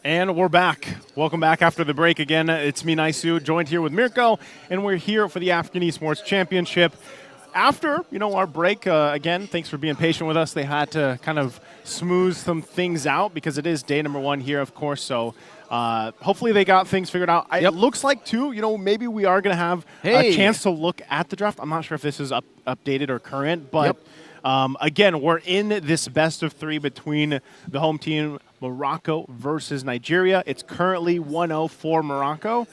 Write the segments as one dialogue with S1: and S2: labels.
S1: And we're back. Welcome back after the break again. It's me, Naisu, joined here with Mirko, and we're here for the African Esports Championship. After, our break, again, thanks for being patient with us. They had to kind of smooth some things out because it is day number 1 here, of course, so hopefully they got things figured out. It looks like, too, maybe we are going to have a chance to look at the draft. I'm not sure if this is updated or current, but again, we're in this best of 3 between the home team, Morocco versus Nigeria. It's currently 1-0 for Morocco.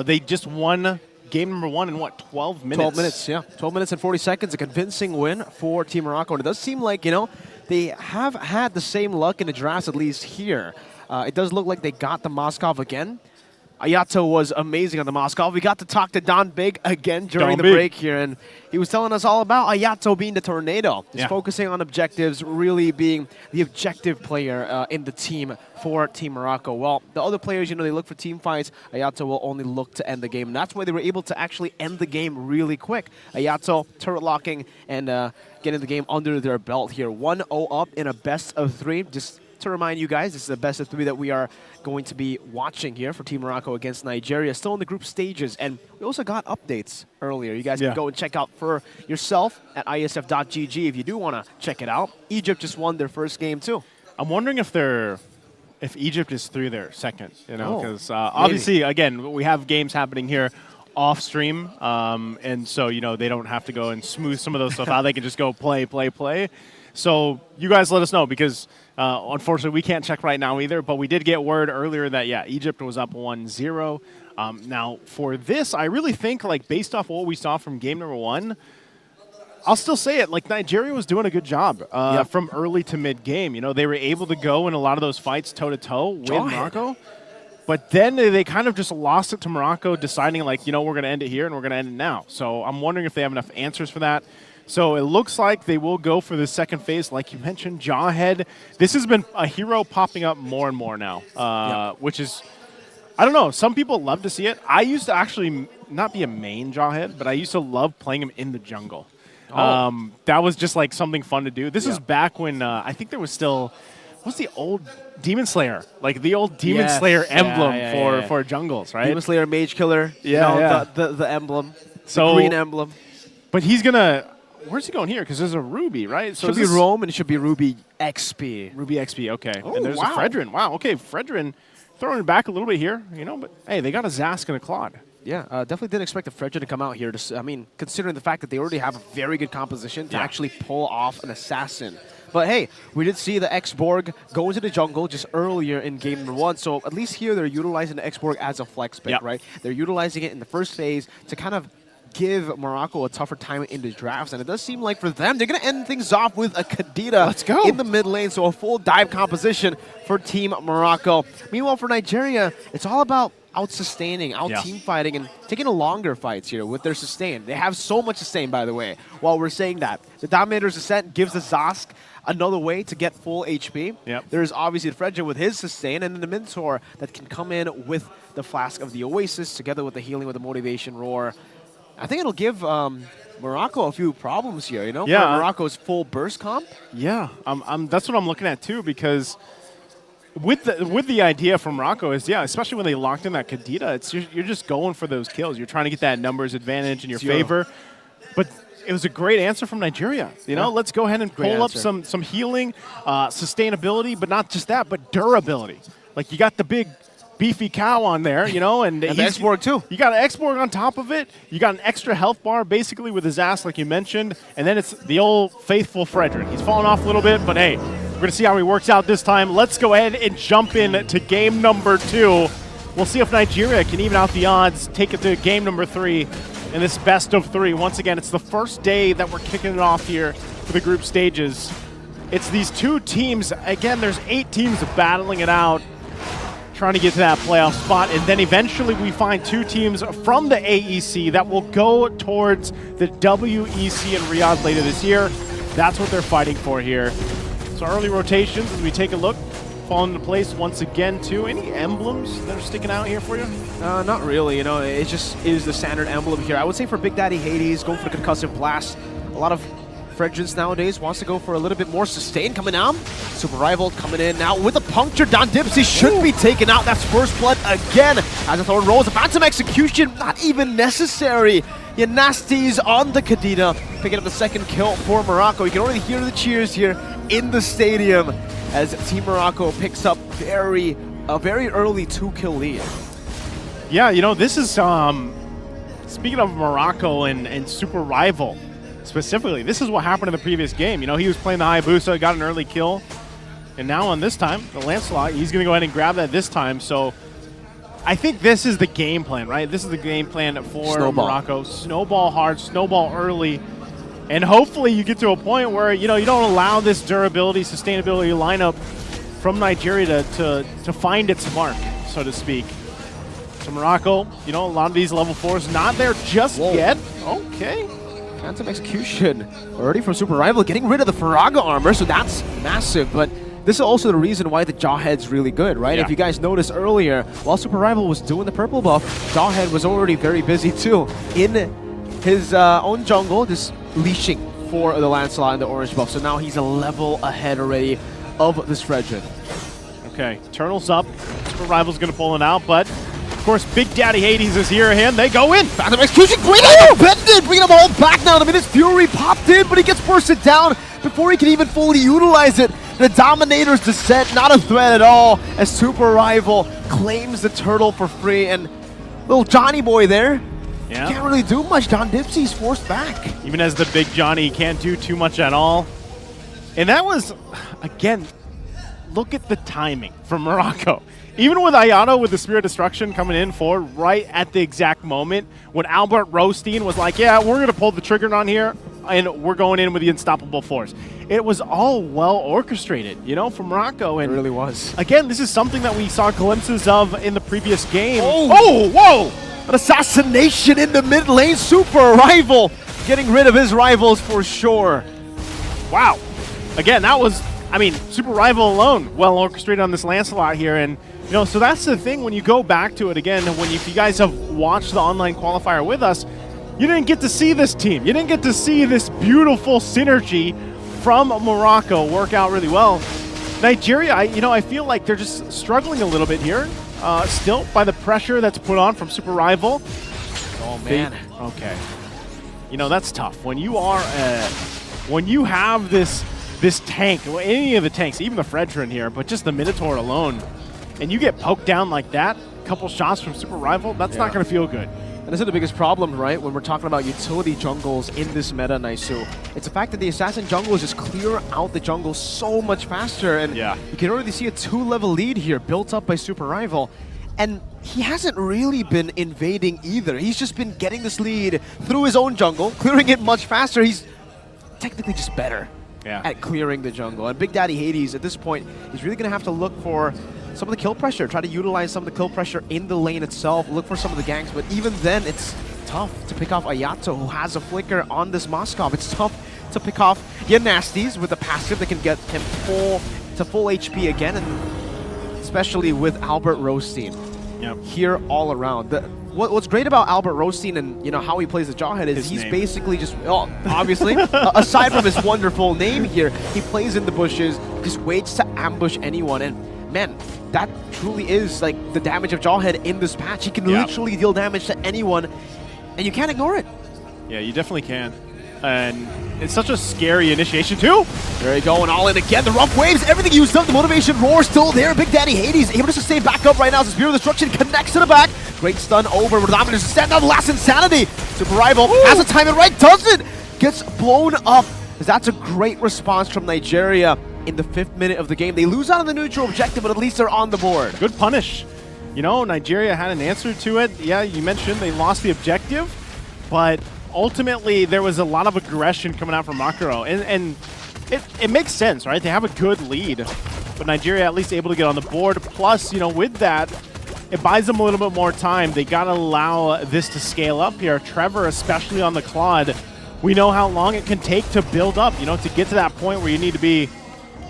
S1: They just won game number 1 in, 12 minutes?
S2: 12 minutes, yeah. 12 minutes and 40 seconds, a convincing win for Team Morocco. And it does seem like, they have had the same luck in the drafts, at least here. It does look like they got the Moskov again. Ayato was amazing on the Moskov. We got to talk to Don Big again during the break here, and he was telling us all about Ayato being the tornado. He's focusing on objectives, really being the objective player in the team for Team Morocco. Well, the other players, they look for team fights. Ayato will only look to end the game, and that's why they were able to actually end the game really quick. Ayato turret locking and getting the game under their belt here. 1-0 up in a best of 3. Just to remind you guys, this is the best of 3 that we are going to be watching here for Team Morocco against Nigeria. Still in the group stages, and we also got updates earlier. You guys can go and check out for yourself at iesf.gg if you do want to check it out. Egypt just won their first game too.
S1: I'm wondering if Egypt is through their second, because obviously, again, we have games happening here off stream, and so, they don't have to go and smooth some of those stuff out. They can just go play. So you guys let us know, because unfortunately we can't check right now either, but we did get word earlier that, Egypt was up 1-0. Now, for this, I really think, based off what we saw from game number 1, I'll still say it, Nigeria was doing a good job from early to mid-game. They were able to go in a lot of those fights toe-to-toe with Morocco. But then they kind of just lost it to Morocco, deciding, we're going to end it here and we're going to end it now. So I'm wondering if they have enough answers for that. So it looks like they will go for the second phase. Like you mentioned, Jawhead. This has been a hero popping up more and more now, which is, I don't know, some people love to see it. I used to actually not be a main Jawhead, but I used to love playing him in the jungle. That was just something fun to do. This is back when I think there was still, what's the old Demon Slayer? The old Demon Slayer emblem for jungles, right?
S2: Demon Slayer, Mage Killer, the emblem, the green emblem.
S1: But he's going to... Where's he going here? Because there's a Ruby, right?
S2: So it should be Rome, and it should be Ruby XP.
S1: Ruby XP, okay. Oh, and there's a Fredrin. Wow, okay. Fredrin throwing it back a little bit here, but hey, they got a Zask and a Claude.
S2: Yeah, definitely didn't expect the Fredrin to come out here. Considering the fact that they already have a very good composition to actually pull off an assassin. But hey, we did see the X-Borg go into the jungle just earlier in game number 1. So at least here they're utilizing the X-Borg as a flex pick, right? They're utilizing it in the first phase to kind of give Morocco a tougher time in the drafts, and it does seem like for them, they're going to end things off with a Kadita in the mid lane, so a full dive composition for Team Morocco. Meanwhile, for Nigeria, it's all about out-sustaining, out-team fighting, and taking the longer fights here with their sustain. They have so much sustain, by the way, while we're saying that. The Dominator's Ascent gives the Zask another way to get full HP. There's obviously the Fredrin with his sustain, and then the Minotaur that can come in with the Flask of the Oasis, together with the healing with the Motivation Roar. I think it'll give Morocco a few problems here, for Morocco's full burst comp.
S1: Yeah, that's what I'm looking at too, because with the idea from Morocco is, especially when they locked in that Kadita, you're just going for those kills. You're trying to get that numbers advantage in your favor. But it was a great answer from Nigeria. Let's go ahead and pull up some healing, sustainability, but not just that, but durability. You got the big beefy cow on there, and
S2: the X-Borg too.
S1: You got an X-Borg on top of it. You got an extra health bar, basically, with his ass, like you mentioned. And then it's the old faithful Fredrin. He's fallen off a little bit, but hey, we're going to see how he works out this time. Let's go ahead and jump in to game number 2. We'll see if Nigeria can even out the odds, take it to game number 3 in this best of 3. Once again, it's the first day that we're kicking it off here for the group stages. It's these 2 teams. Again, there's 8 teams battling it out, trying to get to that playoff spot, and then eventually we find 2 teams from the AEC that will go towards the WEC in Riyadh later this year. That's what they're fighting for here. So early rotations as we take a look, falling into place once again too. Any emblems that are sticking out here for you?
S2: Not really, it just is the standard emblem here. I would say for Big Daddy Hades, going for the Concussive Blast, a lot of Fredrins nowadays wants to go for a little bit more sustain coming out. Super Rival coming in now with a puncture. Don Dipsy should be taken out. That's first blood again. As a throw rolls, a phantom execution, not even necessary. Nasties on the Kadena, picking up the second kill for Morocco. You can already hear the cheers here in the stadium as Team Morocco picks up a very early 2-kill lead.
S1: Yeah, you know, this is, speaking of Morocco and Super Rival specifically, this is what happened in the previous game. You know, he was playing the Hayabusa, got an early kill, and now on this time, the Lancelot, he's going to go ahead and grab that this time. So I think this is the game plan, right? This is the game plan for Morocco. Snowball hard, snowball early, and hopefully you get to a point where, you know, you don't allow this durability, sustainability lineup from Nigeria to find its mark, so to speak. So Morocco, you know, a lot of these level 4s not there just yet. Okay.
S2: Phantom execution already from Super Rival, getting rid of the Faraga armor, so that's massive. But this is also the reason why the Jawhead's really good, right?
S1: Yeah.
S2: If you guys noticed earlier, while Super Rival was doing the purple buff, Jawhead was already very busy too in his own jungle, just leashing for the Lancelot and the orange buff. So now he's a level ahead already of this Fredrin.
S1: Okay, Eternal's up. Super Rival's going to pull it out, but of course, Big Daddy Hades is here, and they go in.
S2: Phantom execution, great bended, bringing them all back now. The minute Fury popped in, but he gets bursted down before he can even fully utilize it. The Dominator's descent, not a threat at all, as Super Rival claims the turtle for free, and little Johnny boy there, can't really do much. Don Dipsy's forced back.
S1: Even as the Big Johnny, can't do too much at all. And that was, again, look at the timing from Morocco. Even with Ayato with the Spirit Destruction coming in for right at the exact moment when Albert Rostein was like, yeah, we're going to pull the trigger on here and we're going in with the Unstoppable Force. It was all well orchestrated, you know, from Morocco. And
S2: it really was.
S1: Again, this is something that we saw glimpses of in the previous game.
S2: Oh, whoa! An assassination in the mid lane. Super Rival getting rid of his rivals for sure.
S1: Wow. Again, that was, I mean, Super Rival alone well orchestrated on this Lancelot here. And you know, so that's the thing when you go back to it again, when if you guys have watched the online qualifier with us, you didn't get to see this team. You didn't get to see this beautiful synergy from Morocco work out really well. Nigeria, I feel like they're just struggling a little bit here, still by the pressure that's put on from Super Rival.
S2: Oh man.
S1: Okay. You know, that's tough. When you are, when you have this tank, any of the tanks, even the Fredrin here, but just the Minotaur alone, and you get poked down like that, a couple shots from Super Rival, that's not going to feel good.
S2: And this is the biggest problem, right, when we're talking about utility jungles in this meta, Naisu. It's the fact that the assassin jungles just clear out the jungle so much faster, and you can already see a 2-level lead here built up by Super Rival. And he hasn't really been invading either. He's just been getting this lead through his own jungle, clearing it much faster. He's technically just better at clearing the jungle. And Big Daddy Hades, at this point, he's really going to have to look for some of the kill pressure, try to utilize some of the kill pressure in the lane itself, look for some of the ganks, but even then, it's tough to pick off Ayato, who has a flicker on this Moskov. It's tough to pick off Nasties with the passive that can get him full HP again, and especially with Albert Rostein here all around. What's great about Albert Rostein and how he plays the Jawhead is he's basically just, obviously, aside from his wonderful name here, he plays in the bushes, just waits to ambush anyone, and man, that truly is like the damage of Jawhead in this patch. He can literally deal damage to anyone, and you can't ignore it. Yeah, you definitely can. And it's such a scary initiation too. There you go, and all in again. The rough waves, everything used up. The motivation roar still there. Big Daddy Hades able to sustain back up right now as the Spirit of Destruction connects to the back. Great stun over. Dominus stand out the last Insanity. Super Rival has the timing right, doesn't. Gets blown up. That's a great response from Nigeria in the 5th minute of the game. They lose out on the neutral objective, but at least they're on the board.
S1: Good punish. You know, Nigeria had an answer to it. Yeah, you mentioned they lost the objective, but ultimately there was a lot of aggression coming out from Makaro, and it makes sense, right? They have a good lead, but Nigeria at least able to get on the board. Plus, with that, it buys them a little bit more time. They got to allow this to scale up here. Trevor, especially on the Claude, we know how long it can take to build up, to get to that point where you need to be.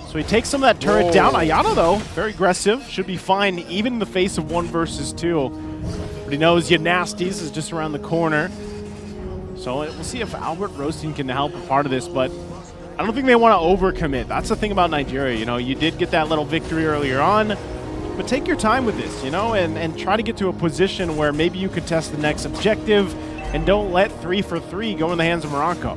S1: So he takes some of that turret down. Ayato, though, very aggressive. Should be fine, even in the face of 1 versus 2. But he knows Nasties is just around the corner. So we'll see if Albert Rostein can help a part of this. But I don't think they want to overcommit. That's the thing about Nigeria. You know, you did get that little victory earlier on, but take your time with this, you know, and try to get to a position where maybe you could test the next objective and don't let 3 for 3 go in the hands of Morocco.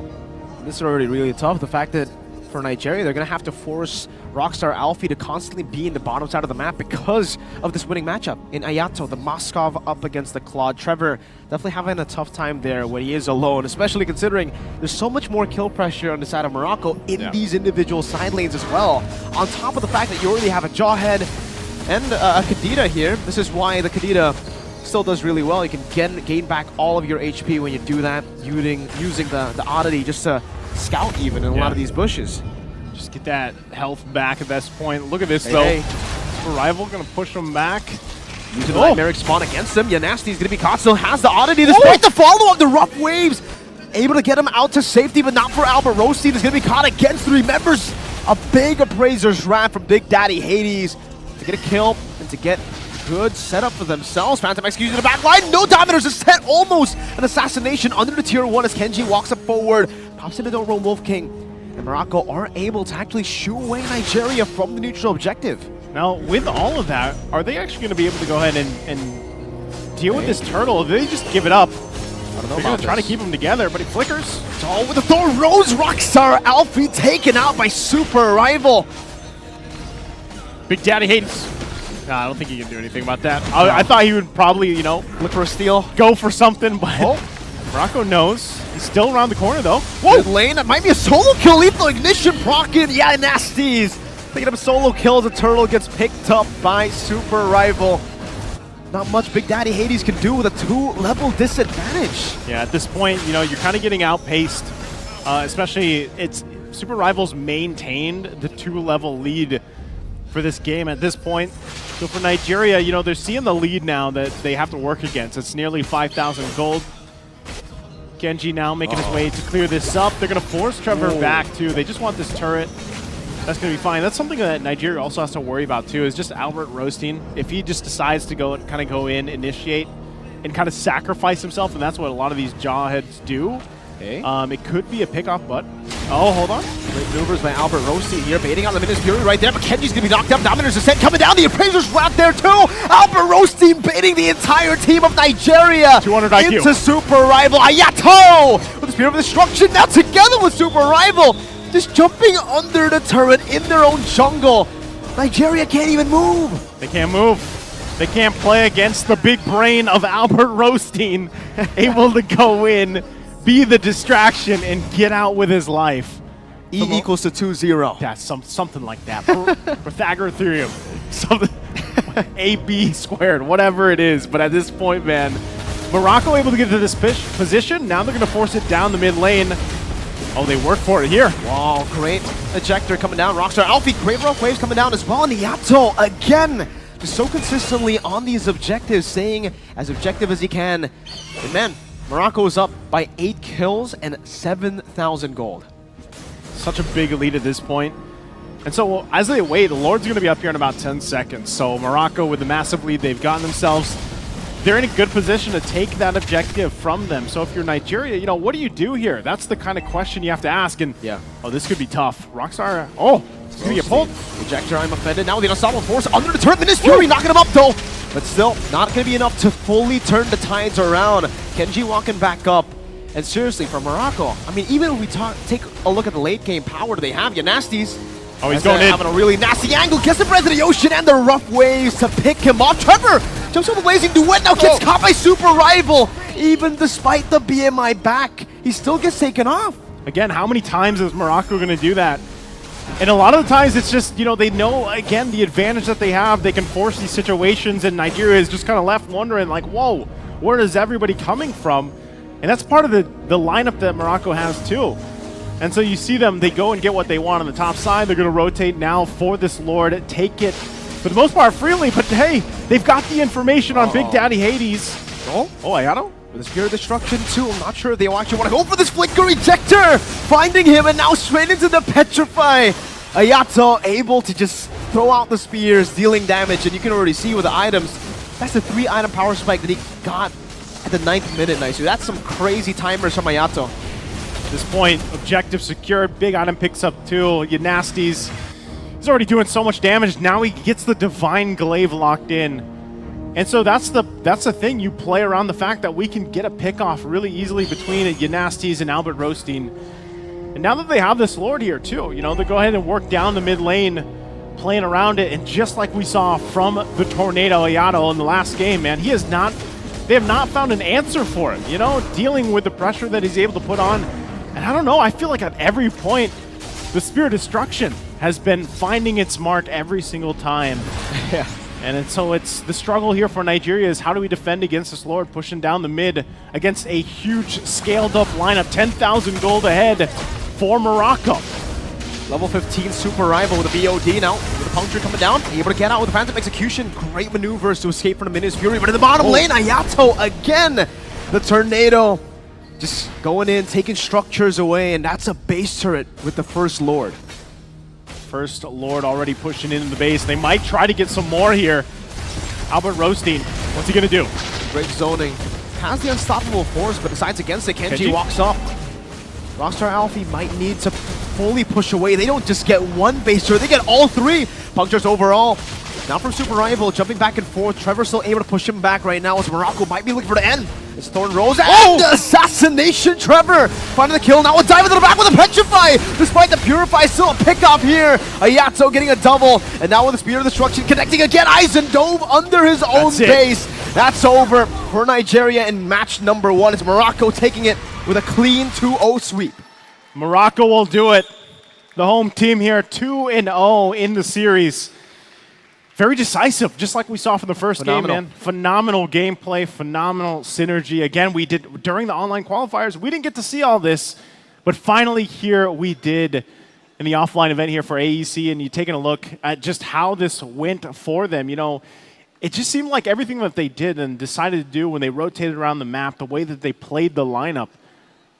S2: This is already really tough. The fact that for Nigeria, they're going to have to force Rockstar Alfie to constantly be in the bottom side of the map because of this winning matchup. In Ayato, the Moskov up against the Claude. Trevor definitely having a tough time there when he is alone, especially considering there's so much more kill pressure on the side of Morocco in these individual side lanes as well. On top of the fact that you already have a Jawhead and a Kadita here. This is why the Kadita still does really well. You can gain back all of your HP when you do that, using the oddity just to scout even in a lot of these bushes.
S1: Just get that health back at this point. Look at this though. Rival gonna push him back.
S2: Using the Nightmaric Spawn against him. Yanasti's gonna be caught. Still has the oddity despite the follow-up. The rough waves able to get him out to safety, but not for Albert Rothstein. Is gonna be caught against 3 members. A big Appraiser's Wrath from Big Daddy Hades to get a kill and to get good setup for themselves. Phantom execution in the back line. No Dominators is set. Almost an assassination under the tier 1 as Kenji walks up forward. Pops into the roam Wolf King. And Morocco are able to actually shoo away Nigeria from the neutral objective.
S1: Now, with all of that, are they actually going to be able to go ahead and deal with this turtle? Or do they just give it up?
S2: I don't know.
S1: They're going to try to keep them together, but it flickers.
S2: It's all with the Thor Rose. Rockstar Alfie taken out by Super Rival.
S1: Big Daddy Hades. Nah, I don't think he can do anything about that. I thought he would probably, you know,
S2: look for a steal,
S1: go for something, but Morocco knows. He's still around the corner, though.
S2: Whoa! Mid lane, that might be a solo kill. Lethal Ignition proccing. Yeah, Nasties picking up a solo kill as the turtle gets picked up by Super Rival. Not much Big Daddy Hades can do with a 2-level disadvantage.
S1: Yeah, at this point, you know, you're kind of getting outpaced. Especially, it's Super Rival's maintained the 2-level lead for this game at this point. So for Nigeria, you know, they're seeing the lead now that they have to work against. It's nearly 5,000 gold. Genji now making his way to clear this up. They're going to force Trevor back, too. They just want this turret. That's going to be fine. That's something that Nigeria also has to worry about, too, is just Albert Rothstein. If he just decides to go kind of go in, initiate, and kind of sacrifice himself, and that's what a lot of these Jawheads do. It could be a pickoff, but... Oh, hold on.
S2: Great maneuvers by Albert Rothstein here, baiting out Luminous Fury right there, but Kenji's going to be knocked up. Dominators Ascent coming down. The Appraiser's Wrath there, too. Albert Rothstein baiting the entire team of Nigeria
S1: 200 IQ.
S2: into Super Rival. Ayato with the Spear of Destruction now together with Super Rival. Just jumping under the turret in their own jungle. Nigeria can't even move.
S1: They can't move. They can't play against the big brain of Albert Rothstein, able to go in, be the distraction, and get out with his life.
S2: E equals to 2-0.
S1: That's something like that. Pythagorean theorem. Something. AB squared, whatever it is. But at this point, man, Morocco able to get to this position. Now they're going to force it down the mid lane. Oh, they work for it here.
S2: Wow, great ejector coming down. Rockstar Alfie, great rough waves coming down as well. And Yato again, just so consistently on these objectives, staying as objective as he can. And man, Morocco is up by 8 kills and 7,000 gold.
S1: Such a big lead at this point. And so as they wait, the Lord's going to be up here in about 10 seconds. So Morocco, with the massive lead they've gotten themselves, they're in a good position to take that objective from them. So if you're Nigeria, you know, what do you do here? That's the kind of question you have to ask. And oh, this could be tough. Rockstar, it's going to get pulled.
S2: Ejector, I'm offended. Now with the Unstoppable Force under the turret. Luminous Fury knocking him up though. But still, not going to be enough to fully turn the tides around. Kenji walking back up. And seriously, for Morocco, I mean, even if we take a look at the late game power they have, Yanastis.
S1: Oh, he's going in.
S2: Having a really nasty angle. Gets the breath of the ocean and the rough waves to pick him off. Trevor jumps over the blazing duet. Now gets caught by Super Rival. Even despite the BMI back, he still gets taken off.
S1: Again, how many times is Morocco going to do that? And a lot of the times it's just, you know, they know, again, the advantage that they have. They can force these situations, and Nigeria is just kind of left wondering, like, whoa, where is everybody coming from? And that's part of the lineup that Morocco has, too. And so you see them, they go and get what they want on the top side. They're going to rotate now for this Lord, take it, for the most part, freely. But, hey, they've got the information on Big Daddy Hades. Ayato?
S2: With the Spear of Destruction, too. I'm not sure if they actually want to go for this Flicker Ejector. Finding him, and now straight into the Petrify. Ayato able to just throw out the spears, dealing damage. And you can already see with the items, that's the 3-item power spike that he got at the 9th minute. Nice. So that's some crazy timers from Ayato.
S1: this point, objective secured. Big item picks up too. Nasties. He's already doing so much damage. Now he gets the Divine Glaive locked in. And so that's the thing. You play around the fact that we can get a pick off really easily between Nasties and Albert Roasting. And now that they have this Lord here too, they go ahead and work down the mid lane, playing around it. And just like we saw from the Tornado Ayato in the last game, man, they have not found an answer for him, dealing with the pressure that he's able to put on. And I don't know, I feel like at every point, the Spear of Destruction has been finding its mark every single time.
S2: Yeah.
S1: And so it's the struggle here for Nigeria is how do we defend against this Lord pushing down the mid against a huge scaled up lineup, 10,000 gold ahead for Morocco.
S2: Level 15 super rival with a BOD now, with a puncture coming down, able to get out with a Phantom Execution. Great maneuvers to escape from the Minions Fury, but in the bottom lane, Ayato again. The Tornado just going in, taking structures away, and that's a base turret with the first Lord.
S1: First Lord already pushing into the base. They might try to get some more here. Albert Roasting, what's he gonna do?
S2: Great zoning. Has the unstoppable force, but decides against it. Kenji walks off. Rockstar Alfie might need to fully push away. They don't just get one base turret, they get all three. Punctures overall. Now from Super Rival, jumping back and forth. Trevor's still able to push him back right now as Morocco might be looking for the end. It's Thorn Rose and the assassination. Trevor finding the kill. Now a dive into the back with a Petrify. Despite the Purify, still a pick off here. Ayato getting a double. And now with the Spear of Destruction connecting again. Eisen dove under his own base. That's over for Nigeria in match number 1. It's Morocco taking it with a clean 2-0 sweep.
S1: Morocco will do it. The home team here, 2-0 in the series. Very decisive, just like we saw from the first game, man. Phenomenal gameplay, phenomenal synergy. Again, we did, during the online qualifiers, we didn't get to see all this, but finally here we did in the offline event here for AEC, and you taking a look at just how this went for them. It just seemed like everything that they did and decided to do when they rotated around the map, the way that they played the lineup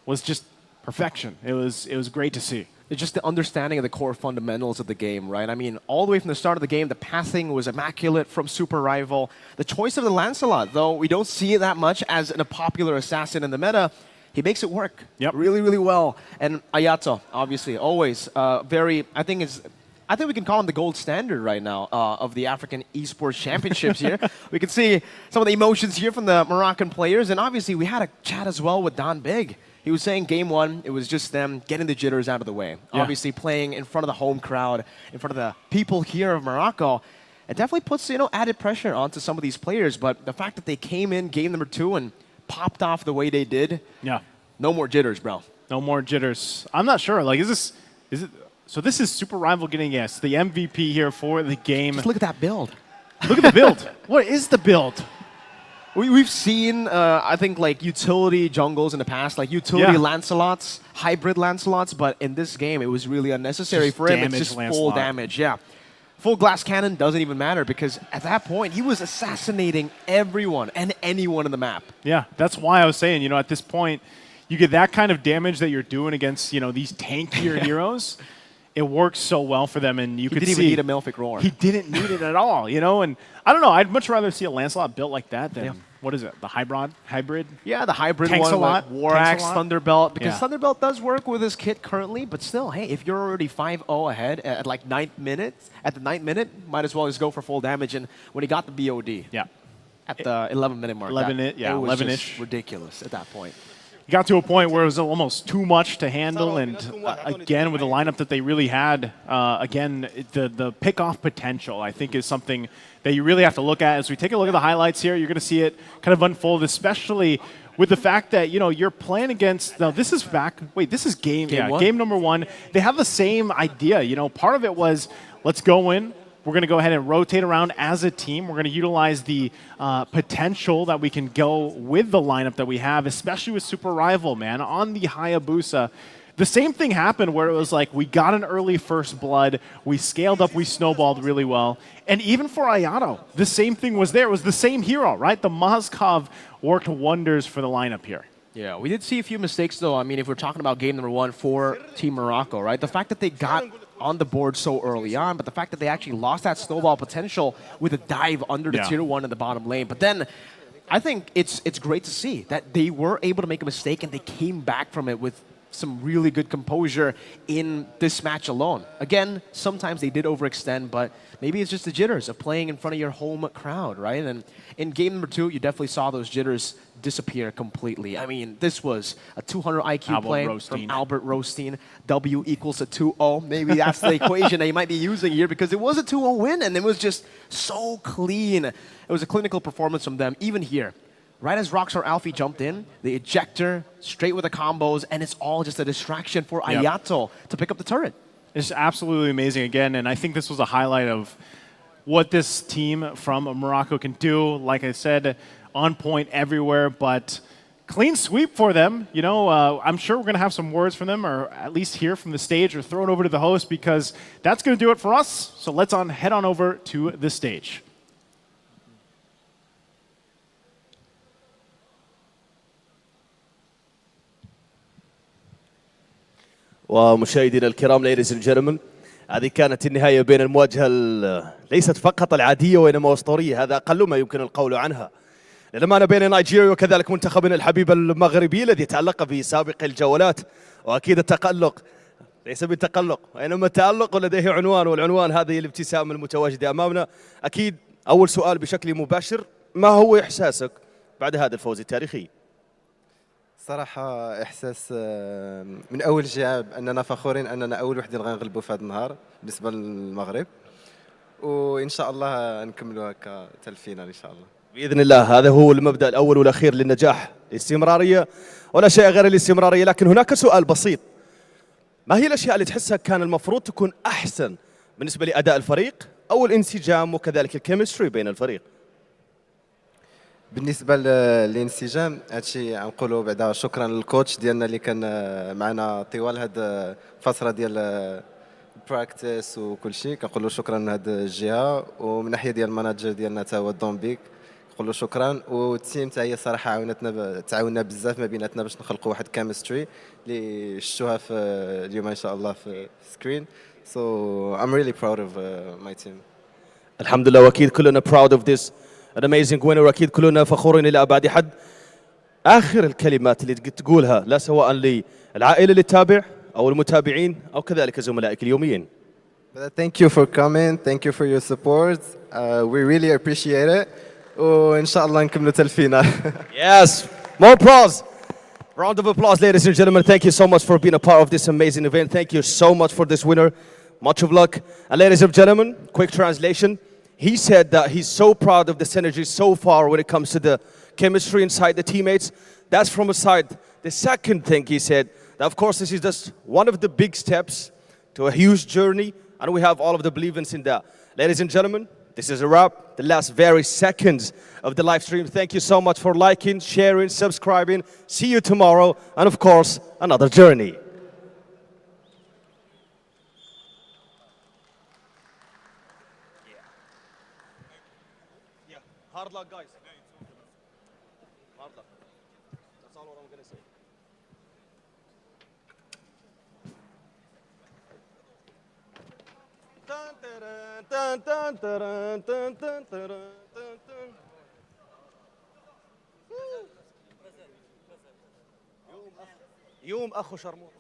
S1: was just perfection. It was great to see.
S2: It's just the understanding of the core fundamentals of the game, right? I mean, all the way from the start of the game, the pathing was immaculate from Super Rival. The choice of the Lancelot, though we don't see it that much as a popular assassin in the meta, he makes it work really, really well. And Ayato, obviously, always very, I think we can call him the gold standard right now of the African Esports Championships here. We can see some of the emotions here from the Moroccan players. And obviously, we had a chat as well with Don Big. He was saying game 1, it was just them getting the jitters out of the way. Yeah. Obviously, playing in front of the home crowd, in front of the people here of Morocco. It definitely puts added pressure onto some of these players. But the fact that they came in game number 2 and popped off the way they did, no more jitters, bro.
S1: No more jitters. I'm not sure. Like, is it? So this is Super Rival getting the MVP here for the game.
S2: Just look at that build.
S1: Look at the build. What is the build?
S2: We've seen, I think, like utility jungles in the past, like utility Lancelots, hybrid Lancelots, but in this game, it was really unnecessary just for him. It's just full damage, Full glass cannon doesn't even matter because at that point, he was assassinating everyone and anyone in the map. Yeah,
S1: that's why I was saying, at this point, you get that kind of damage that you're doing against, these tankier heroes. It works so well for them, and you could see
S2: he didn't even need a Malefic Roar.
S1: He didn't need it at all, and I don't know. I'd much rather see a Lancelot built like that than what is it? The hybrid?
S2: Yeah, the hybrid
S1: Tanks
S2: one.
S1: A lot.
S2: War Axe, Thunderbelt, because Thunderbelt does work with his kit currently, but still, hey, if you're already 5-0 ahead at like 9th minute, might as well just go for full damage. And when he got the BOD, at the 11-minute mark,
S1: 11-ish,
S2: ridiculous at that point.
S1: Got to a point where it was almost too much to handle, and again, with the lineup that they really had, again, the pick-off potential, I think, is something that you really have to look at. As we take a look at the highlights here, you're going to see it kind of unfold, especially with the fact that, you're playing against, now this is game number 1. They have the same idea, part of it was, let's go in, we're going to go ahead and rotate around as a team. We're going to utilize the potential that we can go with the lineup that we have, especially with Super Rival, man, on the Hayabusa. The same thing happened where it was like we got an early first blood, we scaled up, we snowballed really well. And even for Ayato, the same thing was there. It was the same hero, right? The Mazkov worked wonders for the lineup here.
S2: Yeah, we did see a few mistakes, though. I mean, if we're talking about game number 1 for Team Morocco, right? The fact that they got on the board so early on, but the fact that they actually lost that snowball potential with a dive under the tier 1 in the bottom lane. But then I think it's great to see that they were able to make a mistake and they came back from it with some really good composure in this match alone. Again, sometimes they did overextend, but maybe it's just the jitters of playing in front of your home crowd, right? And in game number 2, you definitely saw those jitters disappear completely. I mean, this was a 200 IQ play from Albert Rostein. W equals a 2-0. Maybe that's the equation that you might be using here, because it was a 2-0 win, and it was just so clean. It was a clinical performance from them, even here. Right as Rockstar Alfie jumped in, the ejector, straight with the combos, and it's all just a distraction for Ayato to pick up the turret.
S1: It's absolutely amazing again, and I think this was a highlight of what this team from Morocco can do. Like I said, on point everywhere, but clean sweep for them. You know, I'm sure we're going to have some words from them, or at least hear from the stage or throw it over to the host, because that's going to do it for us. So let's head on over to the stage.
S3: ومشاهدينا الكرام ladies and gentlemen، هذه كانت النهاية بين المواجهة ليست فقط العادية وإنما أسطورية، هذا أقل ما يمكن القول عنها. للأمانة بين نيجيريا وكذلك منتخبنا الحبيب المغربي الذي تألق في سابق الجولات، وأكيد التألق ليس بالتقلق وإنما التألق لديه عنوان، والعنوان هذه الابتسامة المتواجدة أمامنا. أكيد أول سؤال بشكل مباشر، ما هو إحساسك بعد هذا الفوز التاريخي؟
S4: صراحة إحساس من أول جهة أننا فخورين أننا أول وحدين غنغلبوا في هذا النهار بالنسبة للمغرب، وإن شاء الله نكملوا هكا حتى الفينال إن شاء الله
S3: بإذن الله. هذا هو المبدأ الأول والأخير للنجاح، الاستمرارية ولا شيء غير الاستمرارية. لكن هناك سؤال بسيط، ما هي الأشياء اللي تحسها كان المفروض تكون أحسن بالنسبة لأداء الفريق أو الانسجام وكذلك الكيمستري بين الفريق؟
S4: بالنسبة للانسجام هادشي غنقولوا بعدا شكرا للكوتش ديالنا اللي كان معنا طوال هاد الفترة ديال البراكتيس وكل شيء، كنقولوا شكرا لهاد الجهة. ومن ناحية ديال الماناجر ديالنا تا هو دومبيك نقولوا شكرا. والتيم تا هي صراحة تعاوننا بزاف ما بيناتنا باش نخلقوا واحد كيمستري اللي شفتوها في اليوم ان شاء الله في سكرين. So I'm really proud of my team.
S3: الحمد لله، واكيد كلنا proud of this an amazing winner، واكيد كلنا فخورين الى ابعد حد. اخر الكلمات اللي تقولها لا سواء للعائله اللي تتابع او المتابعين او كذلك زملائك اليوميين.
S4: Thank you for coming, thank you for your support. We really appreciate it. وان شاء الله نكملوا حتى الفينال.
S3: Yes, more applause. Round of applause, ladies and gentlemen. Thank you so much for being a part of this amazing event. Thank you so much for this winner. Much of luck. And ladies and gentlemen, quick translation. He said that he's so proud of the synergy so far when it comes to the chemistry inside the teammates. That's from a side. The second thing he said, that of course this is just one of the big steps to a huge journey, and we have all of the believers in that. Ladies and gentlemen, this is a wrap. The last very seconds of the live stream. Thank you so much for liking, sharing, subscribing. See you tomorrow, and of course, another journey. Hard luck, guys. Hard luck. That's all what I'm going to say. يوم أخو شرموط.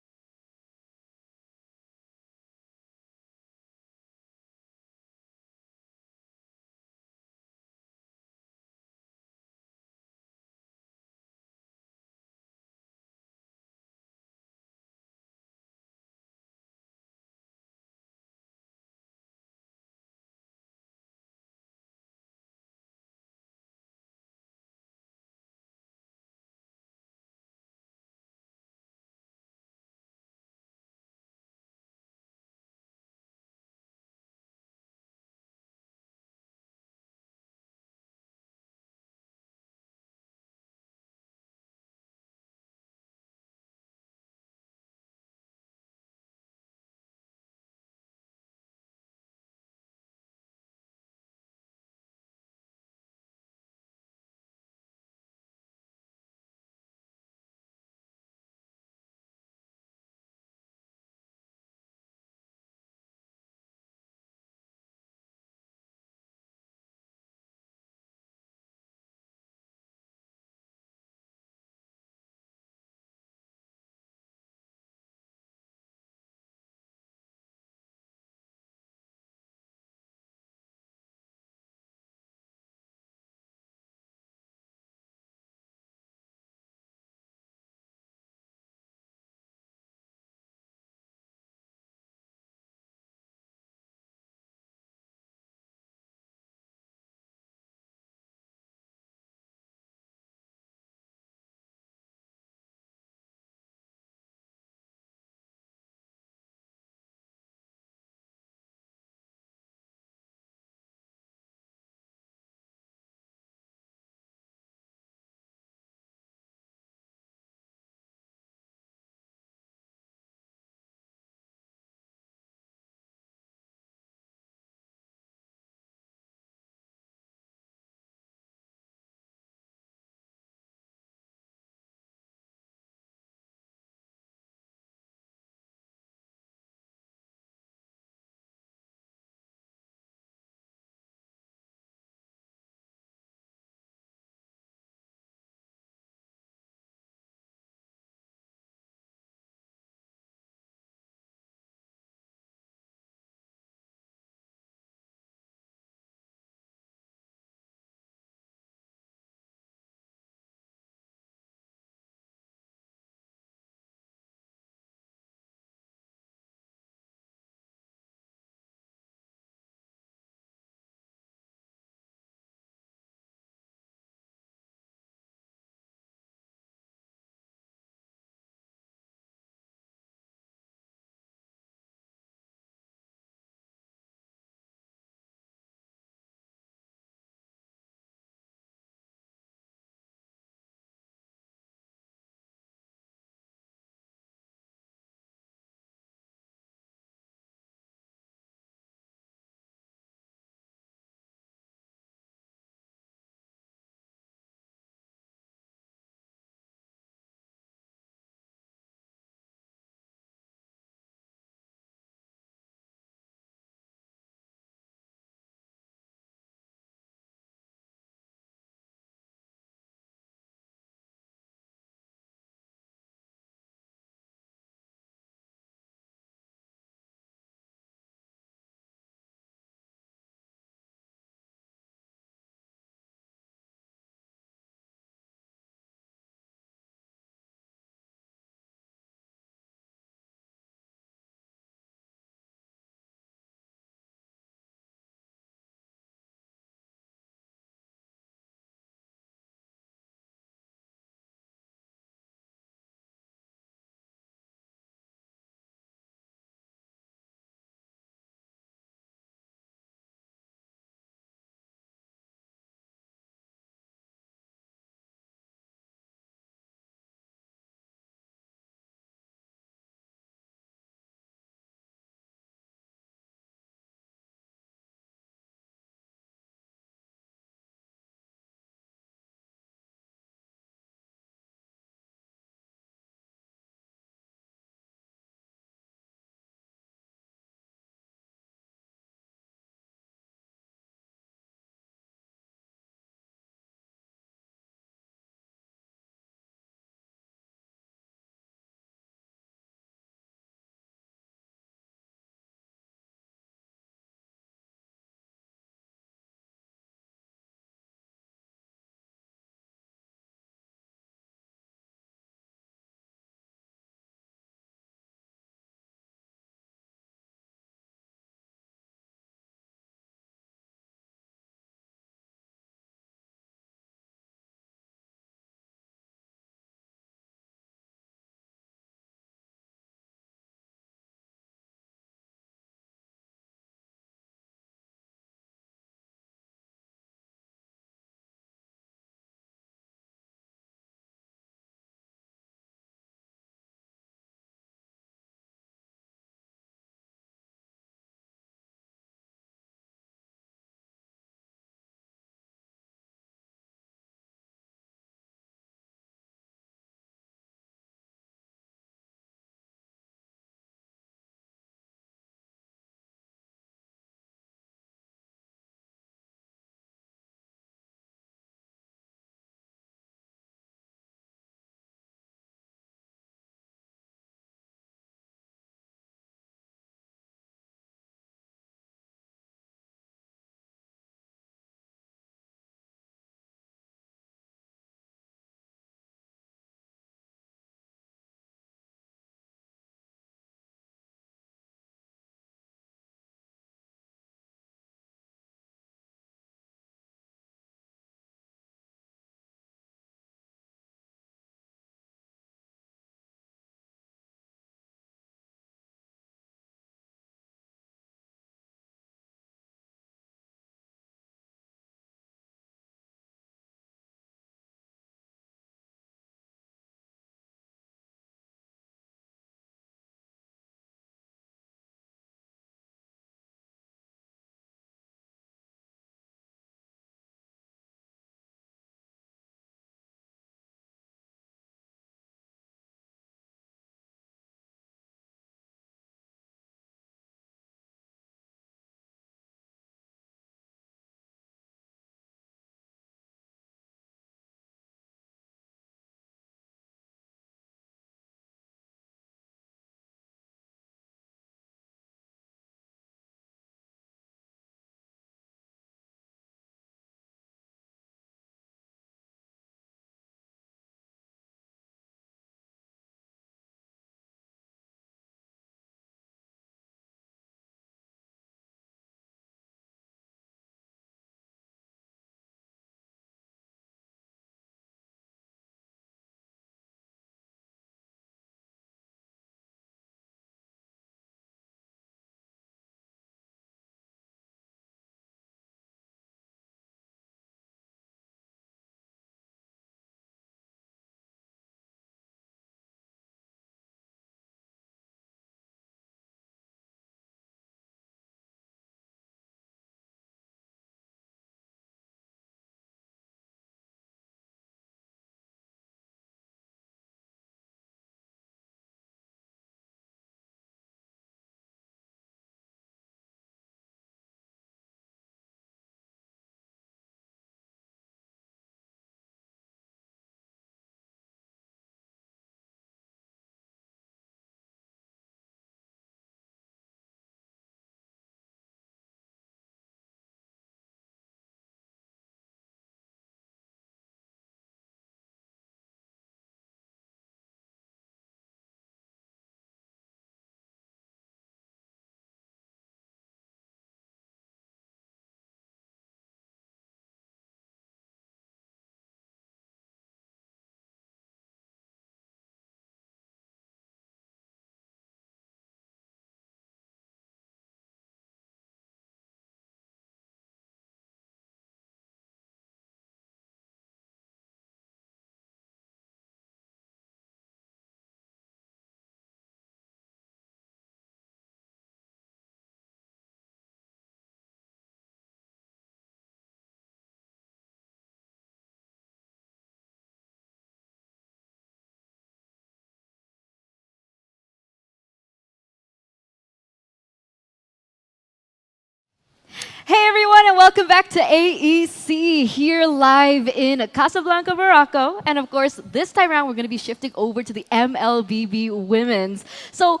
S5: welcome back to AEC here live in Casablanca, Morocco. And of course, this time around, we're going to be shifting over to the MLBB Women's. So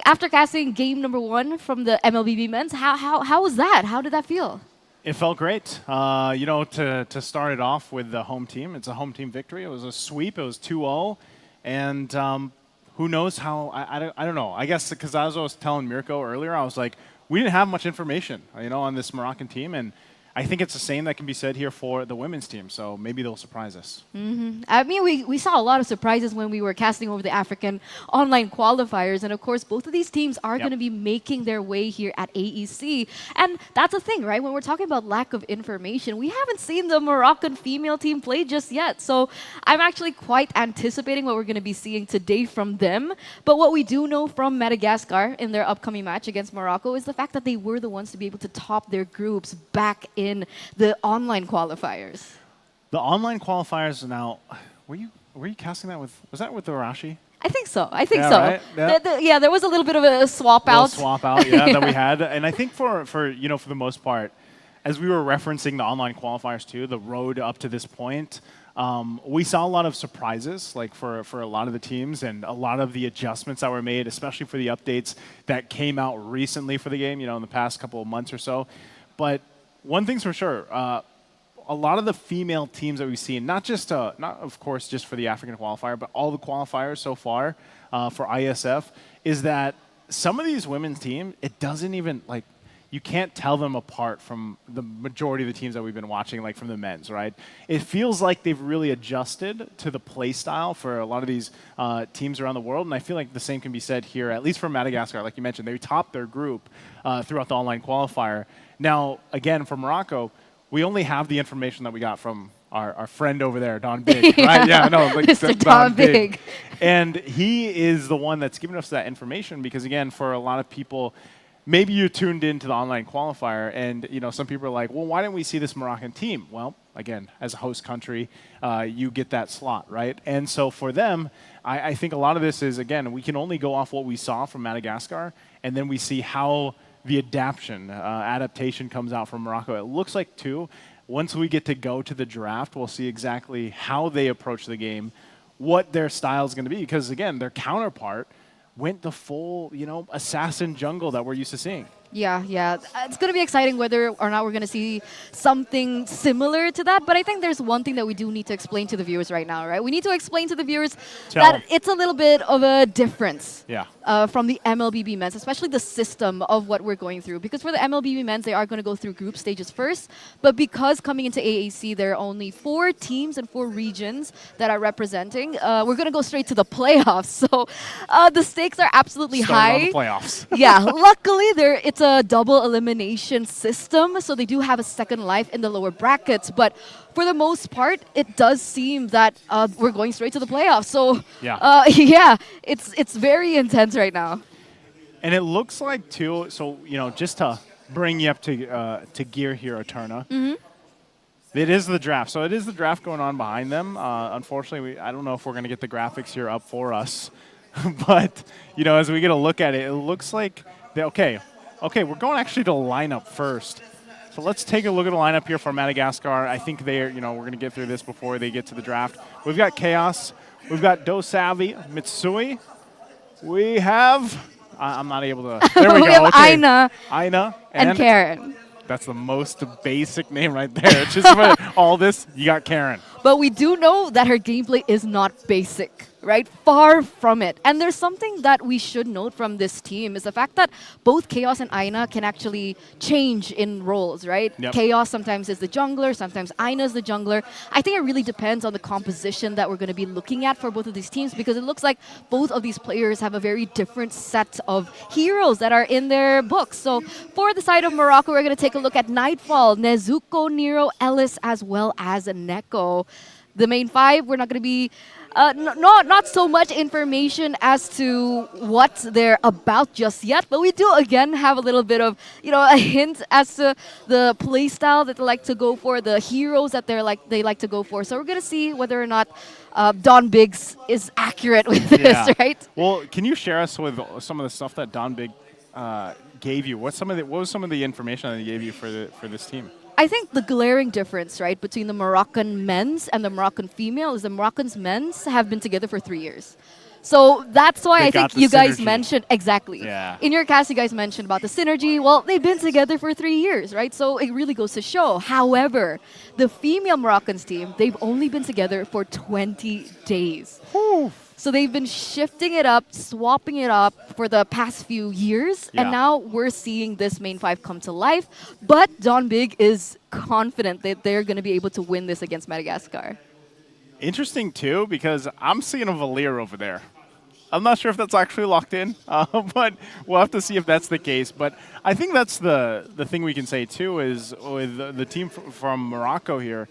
S5: after casting game number 1 from the MLBB Men's, how was that? How did that feel?
S1: It felt great. You know, to start it off with the home team, it's a home team victory. It was a sweep. It was 2-0. And who knows how, I don't know. I guess because as I was telling Mirko earlier, I was like, we didn't have much information, you know, on this Moroccan team, and I think it's the same that can be said here for the women's team, so maybe they'll surprise us.
S5: I mean, we saw a lot of surprises when we were casting over the African online qualifiers, and of course, both of these teams are going to be making their way here at AEC, and that's the thing, right? When we're talking about lack of information, we haven't seen the Moroccan female team play just yet, so I'm actually quite anticipating what we're going to be seeing today from them. But what we do know from Madagascar in their upcoming match against Morocco is the fact that they were the ones to be able to top their groups back in the online qualifiers.
S1: The online qualifiers now, were you casting that with, was that with the Arashi?
S5: I think so. I think
S1: Yeah,
S5: so.
S1: right?
S5: Yeah, there was a little bit of a swap out.
S1: Swap out, yeah, that we had. And I think for you know, for the most part, as we were referencing the online qualifiers too, the road up to this point, we saw a lot of surprises, like for a lot of the teams, and a lot of the adjustments that were made, especially for the updates that came out recently for the game, you know, in the past couple of months or so. But one thing's for sure, a lot of the female teams that we've seen, not of course just for the African qualifier, but all the qualifiers so far for ISF, is that some of these women's teams, it doesn't even, like, you can't tell them apart from the majority of the teams that we've been watching, like from the men's, right? It feels like they've really adjusted to the play style for a lot of these teams around the world, and I feel like the same can be said here, at least for Madagascar. Like you mentioned, they topped their group throughout the online qualifier. Now, again, for Morocco, we only have the information that we got from our friend over there, Don Big, right? Yeah, no, like
S5: Mr. Don Big.
S1: And he is the one that's giving us that information because, again, for a lot of people, maybe you tuned into the online qualifier and, you know, some people are like, well, why didn't we see this Moroccan team? Well, again, as a host country, you get that slot, right? And so for them, I think a lot of this is, again, we can only go off what we saw from Madagascar, and then we see how the adaptation comes out from Morocco. It looks like, too, once we get to go to the draft, we'll see exactly how they approach the game, what their style is going to be, because, again, their counterpart went the full, you know, assassin jungle that we're used to seeing.
S5: Yeah. It's going to be exciting whether or not we're going to see something similar to that. But I think there's one thing that we do need to explain to the viewers right now, right? We need to explain to the viewers that it's a little bit of a difference from the MLBB Men's, especially the system of what we're going through. Because for the MLBB Men's, they are going to go through group stages first. But because coming into AAC, there are only 4 teams and 4 regions that are representing, we're going to go straight to the playoffs. So the stakes are absolutely high.
S1: On the playoffs.
S5: Yeah, luckily it's a double elimination system, so they do have a second life in the lower brackets. But for the most part, it does seem that we're going straight to the playoffs. So it's very intense right now.
S1: And it looks like too. So you know, just to bring you up to gear here, Eterna. It is the draft. So it is the draft going on behind them. Unfortunately, I don't know if we're going to get the graphics here up for us. But, you know, as we get a look at it, it looks like, okay, we're going actually to lineup first. So let's take a look at the lineup here for Madagascar. I think they're, you know, we're going to get through this before they get to the draft. We've got Chaos. We've got Dosavi, Mitsui. We have, I'm not able to, there we go.
S5: We have Aina and Karen.
S1: That's the most basic name right there. It's just for all this, you got Karen.
S5: But we do know that her gameplay is not basic, right? Far from it. And there's something that we should note from this team is the fact that both Chaos and Aina can actually change in roles, right?
S1: Yep.
S5: Chaos sometimes is the jungler, sometimes Aina is the jungler. I think it really depends on the composition that we're going to be looking at for both of these teams because it looks like both of these players have a very different set of heroes that are in their books. So for the side of Morocco, we're going to take a look at Nightfall, Nezuko, Nero, Ellis, as well as Neko. The main 5, we're not going to be not so much information as to what they're about just yet, but we do again have a little bit of, you know, a hint as to the play style that they like to go for, the heroes that they like to go for. So we're gonna see whether or not Don Biggs is accurate with this, right?
S1: Well, can you share us with some of the stuff that Don Big gave you? What was some of the information that they gave you for this team?
S5: I think the glaring difference, right, between the Moroccan men's and the Moroccan female is the Moroccan men's have been together for 3 years. So that's why I think you guys mentioned, exactly.
S1: Yeah.
S5: In your cast, you guys mentioned about the synergy. Well, they've been together for 3 years, right? So it really goes to show. However, the female Moroccans team, they've only been together for 20 days.
S1: Whew.
S5: So they've been shifting it up, swapping it up for the past few years.
S1: Yeah.
S5: And now we're seeing this main five come to life. But Don Big is confident that they're going to be able to win this against Madagascar.
S1: Interesting, too, because I'm seeing a Valier over there. I'm not sure if that's actually locked in, but we'll have to see if that's the case. But I think that's the thing we can say, too, is with the team from Morocco here,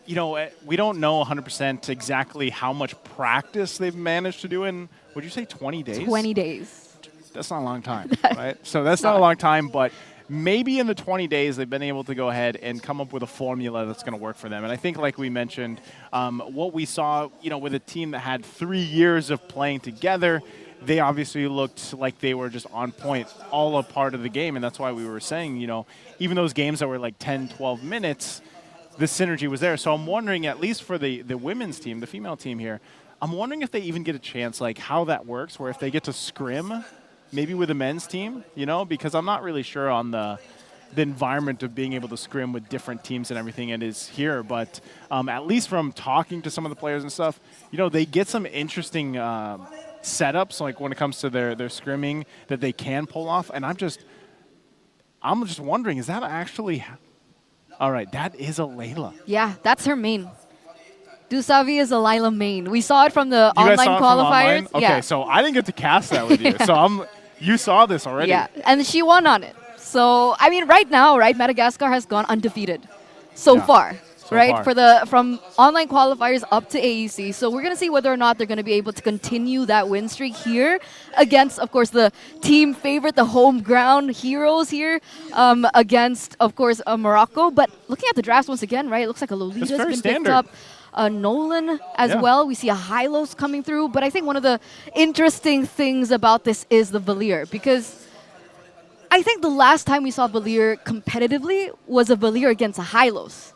S1: you know, we don't know 100% exactly how much practice they've managed to do in, would you say 20 days?
S5: 20 days.
S1: That's not a long time, right? So that's not a long time, but maybe in the 20 days they've been able to go ahead and come up with a formula that's going to work for them. And I think, like we mentioned, what we saw, you know, with a team that had 3 years of playing together, they obviously looked like they were just on point, all a part of the game. And that's why we were saying, you know, even those games that were like 10, 12 minutes, the synergy was there. So I'm wondering, at least for the women's team, the female team here, I'm wondering if they even get a chance, like how that works, where if they get to scrim, maybe with the men's team, you know, because I'm not really sure on the environment of being able to scrim with different teams and everything it is here. But at least from talking to some of the players and stuff, you know, they get some interesting setups, like when it comes to their scrimming that they can pull off. And I'm just wondering, is that actually... All right, that is a Layla.
S5: Yeah, that's her main. Dusavi is a Lila main. We saw it from the online qualifiers.
S1: Okay,
S5: yeah.
S1: so I didn't get to cast that with you. So you saw this already.
S5: Yeah, and she won on it. So, I mean, right now, right, Madagascar has gone undefeated so far. Right, from online qualifiers up to AEC. So we're going to see whether or not they're going to be able to continue that win streak here against, of course, the team favorite, the home ground heroes here against, of course, Morocco. But looking at the drafts once again, right, it looks like a Lolita's been picked up. Nolan as well. We see a Hylos coming through. But I think one of the interesting things about this is the Valier, because I think the last time we saw Valier competitively was a Valier against a Hylos.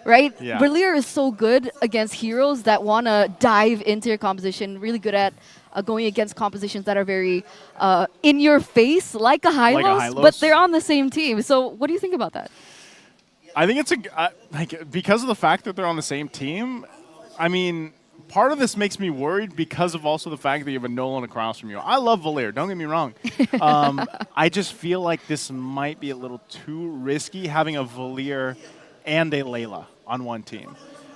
S5: Right?
S1: Yeah.
S5: Valier is so good against heroes that want to dive into your composition, really good at going against compositions that are very in your face, like a Hylos, but they're on the same team. So what do you think about that?
S1: I think it's like because of the fact that they're on the same team, I mean, part of this makes me worried because of also the fact that you have a Nolan across from you. I love Valier, don't get me wrong. I just feel like this might be a little too risky having a Valier and a Layla on one team.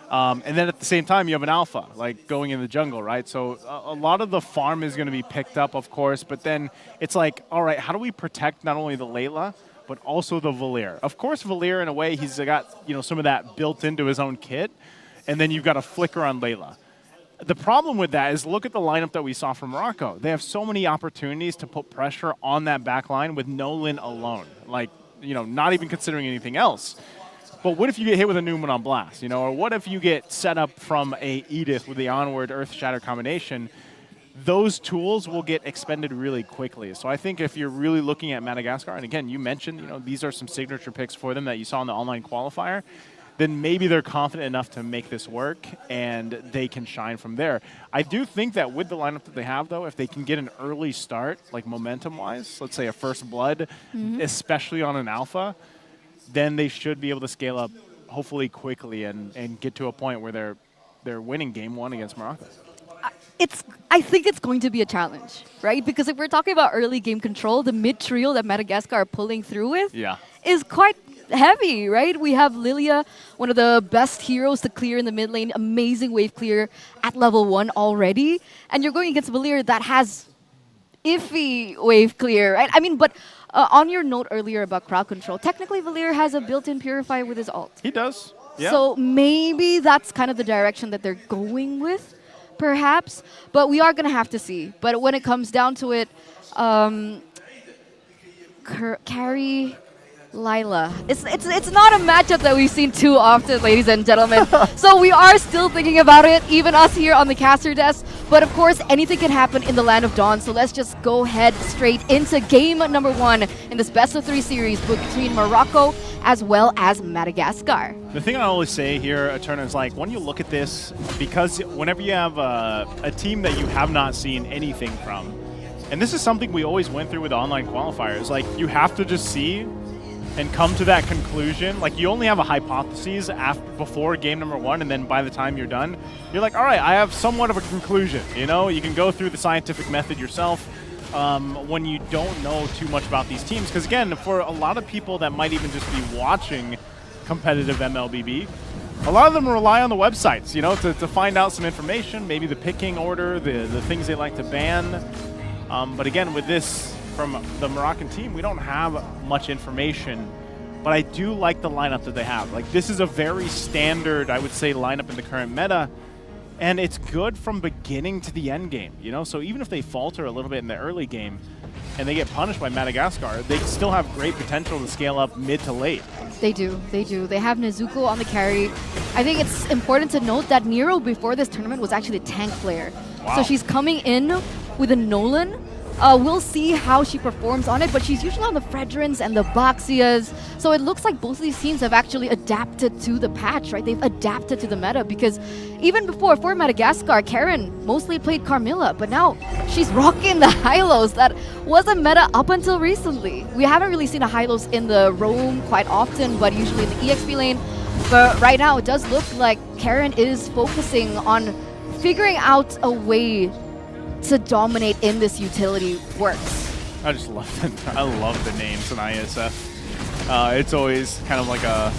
S1: And then at the same time, you have an Alpha, like going in the jungle, right? So a lot of the farm is going to be picked up, of course, but then it's like, all right, how do we protect not only the Layla, but also the Valier? Of course, Valier, in a way, he's got, you know, some of that built into his own kit, and then you've got a flicker on Layla. The problem with that is look at the lineup that we saw from Morocco. They have so many opportunities to put pressure on that back line with Nolan alone, like, you know, not even considering anything else. But what if you get hit with a Newman on blast, you know? Or what if you get set up from a Edith with the onward Earth Shatter combination? Those tools will get expended really quickly. So I think if you're really looking at Madagascar, and again, you mentioned, you know, these are some signature picks for them that you saw in the online qualifier, then maybe they're confident enough to make this work and they can shine from there. I do think that with the lineup that they have, though, if they can get an early start, like momentum-wise, let's say a first blood, especially on an Alpha, then they should be able to scale up hopefully quickly and get to a point where they're winning game one against Morocco.
S5: I think it's going to be a challenge, right? Because if we're talking about early game control, the mid trio that Madagascar are pulling through with is quite heavy, right? We have Lilia, one of the best heroes to clear in the mid lane, amazing wave clear at level 1 already. And you're going against Valier that has iffy wave clear, right? I mean, but on your note earlier about crowd control, technically Valier has a built-in purifier with his ult.
S1: He does. Yeah.
S5: So maybe that's kind of the direction that they're going with, perhaps. But we are going to have to see. But when it comes down to it, Carrie, Lila. It's not a matchup that we've seen too often, ladies and gentlemen. So we are still thinking about it, even us here on the caster desk. But of course, anything can happen in the Land of Dawn, so let's just go head straight into game number 1 in this best-of-3 series between Morocco as well as Madagascar.
S1: The thing I always say here, Eterna, is like when you look at this, because whenever you have a team that you have not seen anything from, and this is something we always went through with online qualifiers, like you have to just see and come to that conclusion. Like you only have a hypothesis before game number 1, and then by the time you're done, you're like, all right, I have somewhat of a conclusion. You know, you can go through the scientific method yourself when you don't know too much about these teams. Because again, for a lot of people that might even just be watching competitive MLBB, a lot of them rely on the websites, you know, to find out some information, maybe the picking order, the things they like to ban. But again, with this from the Moroccan team, we don't have much information, but I do like the lineup that they have. Like this is a very standard, I would say, lineup in the current meta, and it's good from beginning to the end game, you know? So even if they falter a little bit in the early game and they get punished by Madagascar, they still have great potential to scale up mid to late.
S5: They do, they do. They have Nezuko on the carry. I think it's important to note that Nero before this tournament was actually a tank player.
S1: Wow.
S5: So she's coming in with a Nolan. We'll see how she performs on it, but she's usually on the Fredrins and the Baxias. So it looks like both of these teams have actually adapted to the patch, right? They've adapted to the meta because even before, for Madagascar, Karen mostly played Carmilla, but now she's rocking the Hylos. That wasn't meta up until recently. We haven't really seen a Hylos in the roam quite often, but usually in the EXP lane. But right now, it does look like Karen is focusing on figuring out a way to dominate in this utility works.
S1: I just love it. I love the names in Iesf. It's always kind of like a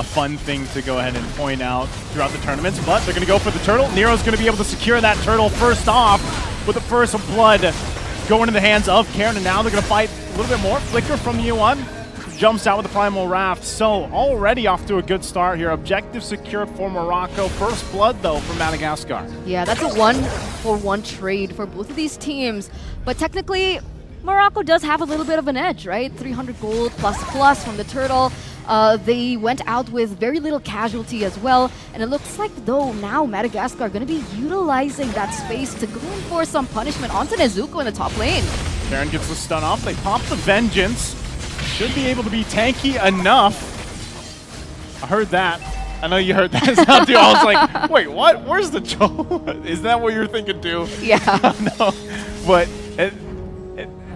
S1: fun thing to go ahead and point out throughout the tournaments, but they're going to go for the turtle. Nero's going to be able to secure that turtle first off with the first blood going in the hands of Karen, and now they're going to fight a little bit more. Flicker from Yuan jumps out with the Primal Raft. So already off to a good start here. Objective secured for Morocco. First blood, though, for Madagascar.
S5: Yeah, that's a 1-for-1 trade for both of these teams. But technically, Morocco does have a little bit of an edge, right? 300 gold plus from the turtle. They went out with very little casualty as well. And it looks like, though, now Madagascar are going to be utilizing that space to go in for some punishment onto Nezuko in the top lane.
S1: Karen gets the stun off. They pop the Vengeance. Should be able to be tanky enough. I heard that. I know you heard that sound too. I was like, wait, what? Where's the Joe? Is that what you're thinking too?
S5: Yeah.
S1: No. But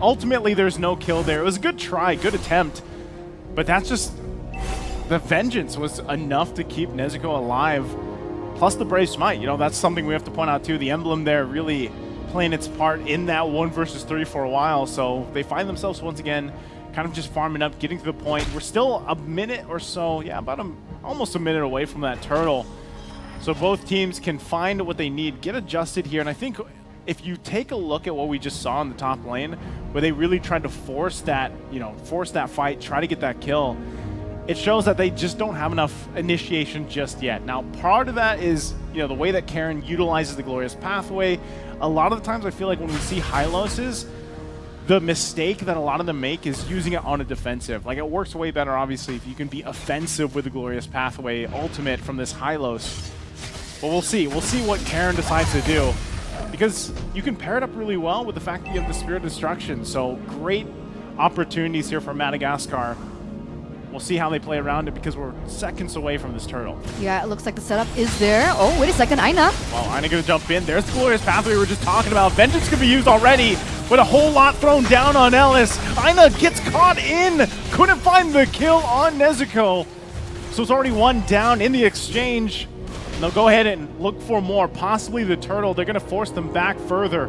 S1: ultimately, there's no kill there. It was a good try, good attempt. But that's just... The Vengeance was enough to keep Nezuko alive. Plus the Brave Smite. You know, that's something we have to point out too. The emblem there really playing its part in that 1 versus 3 for a while. So they find themselves once again kind of just farming up, getting to the point. We're still a minute or so, yeah, about almost a minute away from that turtle. So both teams can find what they need, get adjusted here. And I think if you take a look at what we just saw in the top lane, where they really tried to force that, you know, force that fight, try to get that kill, it shows that they just don't have enough initiation just yet. Now, part of that is, you know, the way that Karen utilizes the Glorious Pathway. A lot of the times I feel like when we see Hyloses, the mistake that a lot of them make is using it on a defensive. Like, it works way better, obviously, if you can be offensive with the Glorious Pathway ultimate from this Hylos. But we'll see. We'll see what Karen decides to do. Because you can pair it up really well with the fact that you have the Spirit of Destruction. So great opportunities here for Madagascar. We'll see how they play around it because we're seconds away from this turtle.
S5: Yeah, it looks like the setup is there. Oh, wait a second, Aina.
S1: Well, Aina gonna jump in. There's the Glorious Pathway we were just talking about. Vengeance could be used already with a whole lot thrown down on Ellis. Aina gets caught in. Couldn't find the kill on Nezuko. So it's already one down in the exchange. And they'll go ahead and look for more, possibly the turtle. They're gonna force them back further.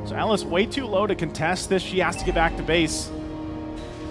S1: So Ellis way too low to contest this. She has to get back to base.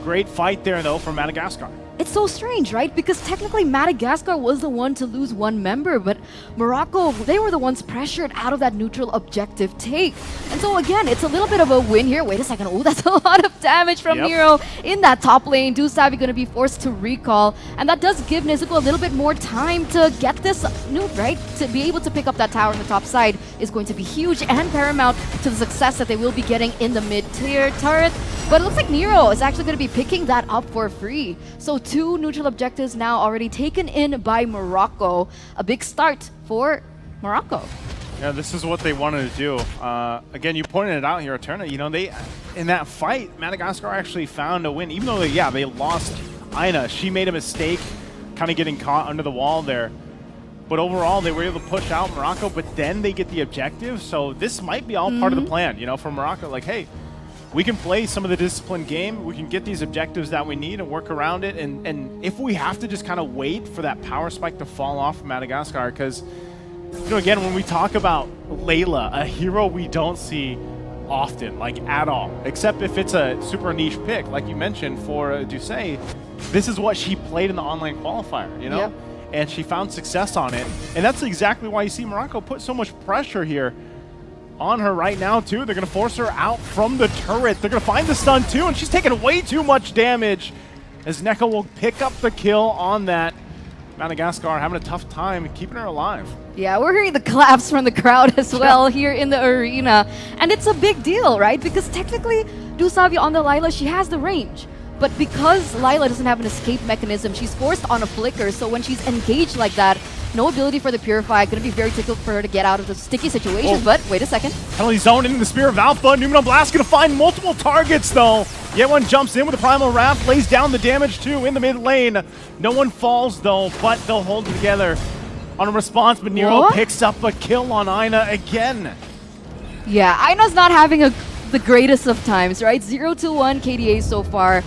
S1: Great fight there, though, from Madagascar.
S5: It's so strange, right? Because technically Madagascar was the one to lose one member, but Morocco, they were the ones pressured out of that neutral objective take. And so again, it's a little bit of a win here. Wait a second. Oh, that's a lot of damage from Nero in that top lane. Dusavi going to be forced to recall. And that does give Nezuko a little bit more time to get this nuke, right? To be able to pick up that tower on the top side is going to be huge and paramount to the success that they will be getting in the mid-tier turret. But it looks like Nero is actually going to be picking that up for free. So 2 neutral objectives now already taken in by Morocco. A big start for Morocco.
S1: Yeah, this is what they wanted to do. Again, you pointed it out here, Eterna. You know, they in that fight, Madagascar actually found a win. Even though, they lost Ina. She made a mistake, kind of getting caught under the wall there. But overall, they were able to push out Morocco, but then they get the objective. So this might be all part of the plan, you know, for Morocco. Like, hey, we can play some of the disciplined game. We can get these objectives that we need and work around it. And if we have to just kind of wait for that power spike to fall off from Madagascar, because, you know, again, when we talk about Layla, a hero we don't see often, like at all, except if it's a super niche pick, like you mentioned for Dusay, this is what she played in the online qualifier, you know?
S5: Yep.
S1: And she found success on it. And that's exactly why you see Morocco put so much pressure here on her right now, too. They're going to force her out from the turret. They're going to find the stun, too, and she's taking way too much damage as Neko will pick up the kill on that. Madagascar having a tough time keeping her alive.
S5: Yeah, we're hearing the claps from the crowd as well here in the arena. And it's a big deal, right? Because technically, Dusavia on the Layla, she has the range. But because Layla doesn't have an escape mechanism, she's forced on a flicker. So when she's engaged like that, no ability for the Purify. Going to be very difficult for her to get out of the sticky situation.
S1: Oh.
S5: But wait a second.
S1: Penalty zone into the Spear of Alpha. Numenal Blast going to find multiple targets, though. Yewen jumps in with a Primal Wrath, lays down the damage, too, in the mid lane. No one falls, though, but they'll hold it together on a response. But Nero picks up a kill on Ina again.
S5: Yeah, Ina's not having the greatest of times, right? 0-1 KDA so far.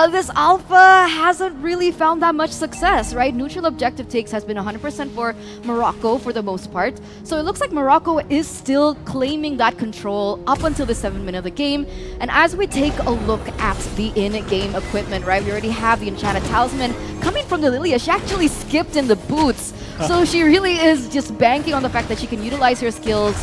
S5: This Alpha hasn't really found that much success, right? Neutral objective takes has been 100% for Morocco for the most part. So it looks like Morocco is still claiming that control up until the 7th minute of the game. And as we take a look at the in-game equipment, right? We already have the Enchanted Talisman coming from the Lilia. She actually skipped in the boots. So she really is just banking on the fact that she can utilize her skills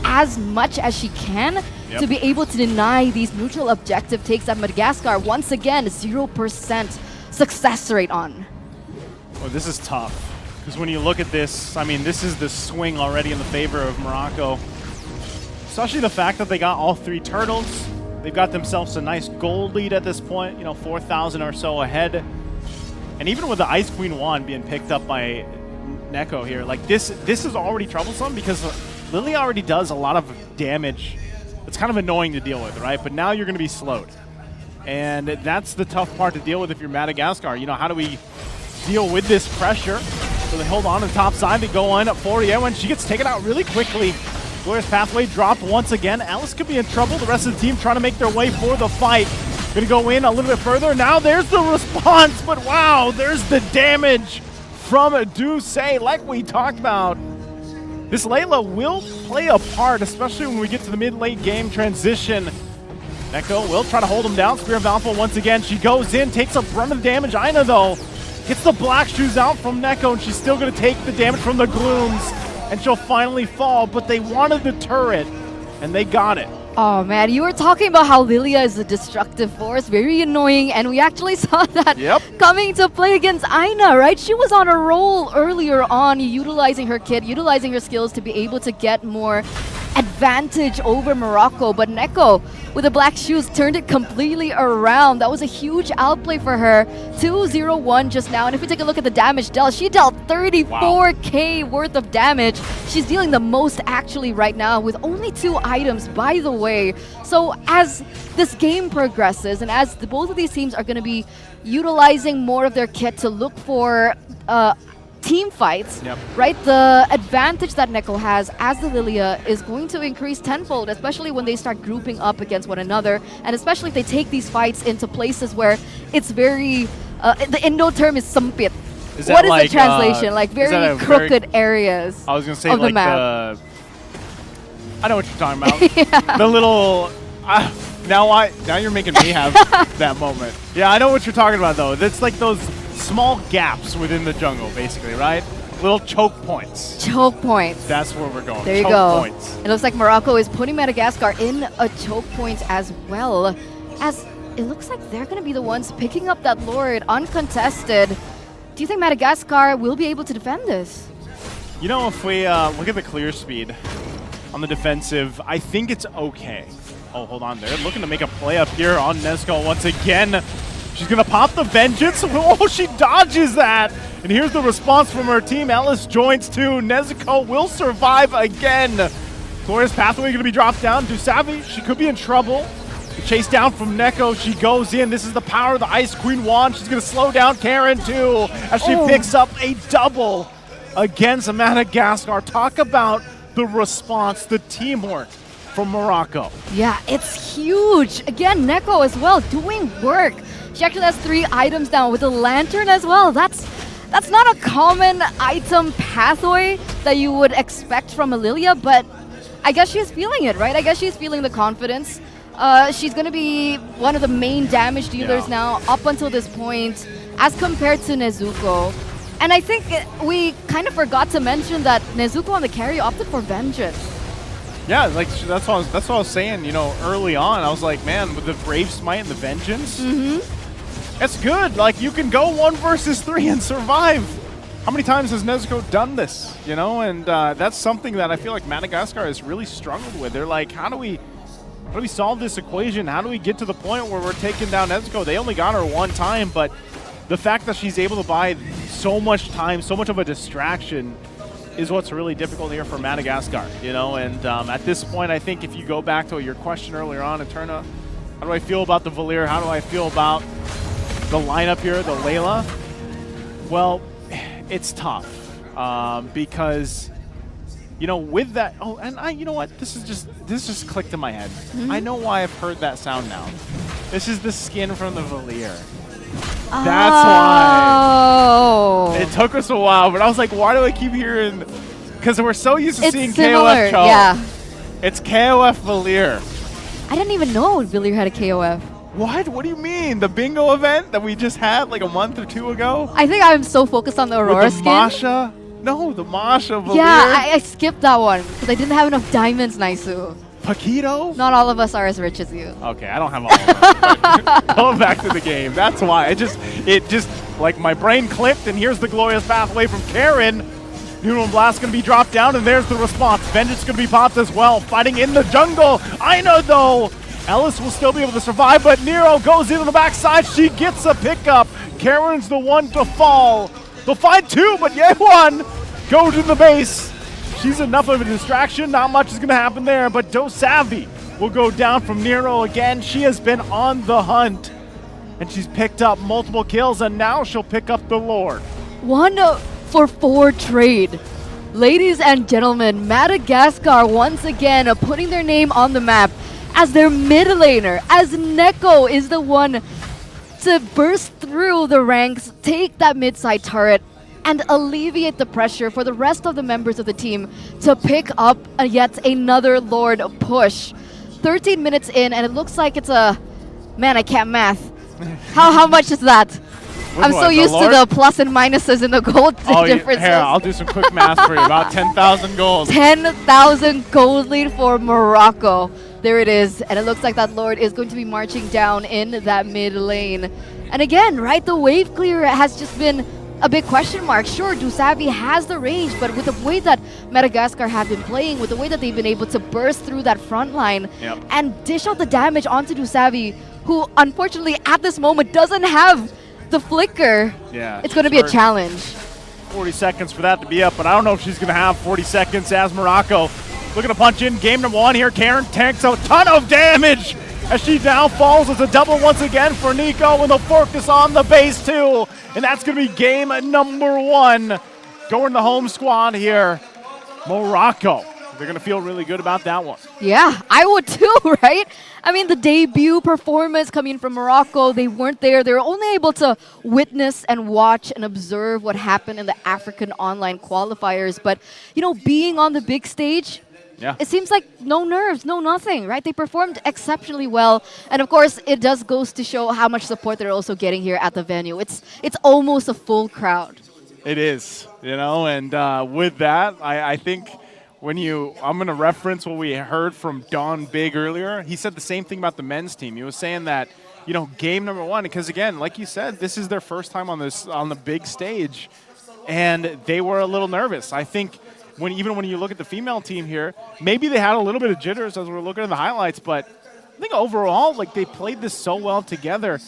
S5: as much as she can to be able to deny these neutral objective takes that Madagascar, once again, 0% success rate on.
S1: Well, this is tough, because when you look at this, I mean, this is the swing already in the favor of Morocco. Especially the fact that they got all 3 turtles. They've got themselves a nice gold lead at this point, you know, 4,000 or so ahead. And even with the Ice Queen wand being picked up by Neko here, like this is already troublesome because Lily already does a lot of damage. It's kind of annoying to deal with, right? But now you're going to be slowed. And that's the tough part to deal with if you're Madagascar. You know, how do we deal with this pressure? So they hold on to the top side. They go on up for Yewen. She gets taken out really quickly. Glorious Pathway dropped once again. Alice could be in trouble. The rest of the team trying to make their way for the fight. Going to go in a little bit further. Now there's the response. But wow, there's the damage from Dusay, like we talked about. This Layla will play a part, especially when we get to the mid-late game transition. Neko will try to hold him down. Spear of Alpha once again. She goes in, takes a brunt of the damage. Ina, though, gets the black shoes out from Neko, and she's still going to take the damage from the Glooms, and she'll finally fall. But they wanted the turret, and they got it.
S5: Oh man, you were talking about how Lilia is a destructive force, very annoying, and we actually saw that coming to play against Ina, right? She was on a roll earlier on, utilizing her kit, utilizing her skills to be able to get more advantage over Morocco, but Neko with the black shoes turned it completely around. That was a huge outplay for her. 2-0-1 just now, and if we take a look at the damage dealt, she dealt 34k worth of damage. She's dealing the most actually right now with only 2 items, by the way. So as this game progresses and as both of these teams are going to be utilizing more of their kit to look for team fights, right? The advantage that Neko has as the Lilia is going to increase tenfold, especially when they start grouping up against one another, and especially if they take these fights into places where it's very, the Indo term is sumpit. What is the translation? Like very crooked areas.
S1: I was going to say
S5: of
S1: like
S5: the map.
S1: I know what you're talking about. The little, now you're making me have that moment. Yeah, I know what you're talking about though. It's like those small gaps within the jungle, basically, right? Little choke points.
S5: Choke points.
S1: That's where we're going.
S5: There you
S1: choke
S5: go.
S1: Points.
S5: It looks like Morocco is putting Madagascar in a choke point as well, as it looks like they're going to be the ones picking up that Lord uncontested. Do you think Madagascar will be able to defend this?
S1: You know, if we look at the clear speed on the defensive, I think it's okay. Oh, hold on. They're looking to make a play up here on Nezuko once again. She's going to pop the Vengeance. Oh, she dodges that And here's the response from her team. Ellis joins too. Nezuko will survive again. Glorious Pathway going to be dropped down. Dusavi, she could be in trouble. The chase down from Neko. She goes in. This is the power of the Ice Queen wand. She's going to slow down Karen too as she picks up a double against Madagascar. Talk about the response, the teamwork from Morocco.
S5: Yeah, it's huge. Again, Neko as well doing work. She actually has 3 items down with a lantern as well. That's not a common item pathway that you would expect from Lilia, but I guess she's feeling it, right? I guess she's feeling the confidence. She's going to be one of the main damage dealers now up until this point as compared to Nezuko. And I think we kind of forgot to mention that Nezuko on the carry opted for Vengeance.
S1: Yeah, like that's what I was saying, you know, early on. I was like, man, with the Brave Smite and the Vengeance, it's good. Like, you can go 1 versus 3 and survive. How many times has Nezuko done this, you know? And that's something that I feel like Madagascar has really struggled with. They're like, how do we solve this equation? How do we get to the point where we're taking down Nezuko? They only got her 1 time, but the fact that she's able to buy so much time, so much of a distraction, is what's really difficult here for Madagascar, you know? And at this point, I think if you go back to your question earlier on, Eterna, how do I feel about the Valir? How do I feel about the lineup here, the Layla? Well, it's tough because, you know, with that, you know what? This just clicked in my head. I know why I've heard that sound now. This is the skin from the Valir. That's why. It took us a while, but I was like, why do I keep hearing? Because we're so used to seeing KOF Cho.
S5: Yeah.
S1: It's KOF Valir.
S5: I didn't even know Valir had a KOF.
S1: What? What do you mean? The bingo event that we just had like a month or 2 ago?
S5: I think I'm so focused on the Aurora
S1: With the
S5: skin.
S1: Masha? No, the Masha Valir.
S5: Yeah, I skipped that one because I didn't have enough diamonds, Naisu.
S1: Paquito?
S5: Not all of us are as rich as you.
S1: Okay, I don't have all of them. Going back to the game. That's why. It just, like, my brain clicked, and here's the glorious pathway from Karen. Noodle Blast going to be dropped down, and there's the response. Vengeance going to be popped as well. Fighting in the jungle. Aina, though. Ellis will still be able to survive, but Nero goes in on the backside. She gets a pickup. Karen's the one to fall. They'll find 2, but Yehuan goes to the base. She's enough of a distraction. Not much is going to happen there, but Dosavi will go down from Nero again. She has been on the hunt, and she's picked up multiple kills, and now she'll pick up the Lord.
S5: 1 for 4 trade. Ladies and gentlemen, Madagascar once again putting their name on the map as their mid laner, as Neko is the one to burst through the ranks, take that mid-side turret, and alleviate the pressure for the rest of the members of the team to pick up yet another Lord push. 13 minutes in, and it looks like it's a... Man, I can't math. How much is that? I'm so used to the plus and minuses in the gold differences.
S1: Here, I'll do some quick math for you. About 10,000 gold.
S5: 10,000 gold lead for Morocco. There it is. And it looks like that Lord is going to be marching down in that mid lane. And again, right, the wave clear has just been a big question mark. Sure, Dusavi has the range, but with the way that Madagascar have been playing, with the way that they've been able to burst through that front line and dish out the damage onto Dusavi, who unfortunately at this moment doesn't have the flicker, it's going to be a challenge.
S1: 40 seconds for that to be up, but I don't know if she's going to have 40 seconds as Morocco looking to punch in game number 1 here. Karen tanks a ton of damage as she now falls. It's a double once again for Nico, and they'll focus on the base too. And that's going to be game number 1. Going the home squad here. Morocco. They're going to feel really good about that one.
S5: Yeah, I would too, right? I mean, the debut performance coming from Morocco, they weren't there. They were only able to witness and watch and observe what happened in the African online qualifiers. But, you know, being on the big stage, it seems like no nerves, no nothing, right? They performed exceptionally well. And of course, it does goes to show how much support they're also getting here at the venue. It's almost a full crowd.
S1: It is, you know, and with that, I think I'm going to reference what we heard from Don Big earlier. He said the same thing about the men's team. He was saying that, you know, game number 1, because again, like you said, this is their first time on the big stage, and they were a little nervous. I think even when you look at the female team here, maybe they had a little bit of jitters as we're looking at the highlights, but I think overall, like, they played this so well together.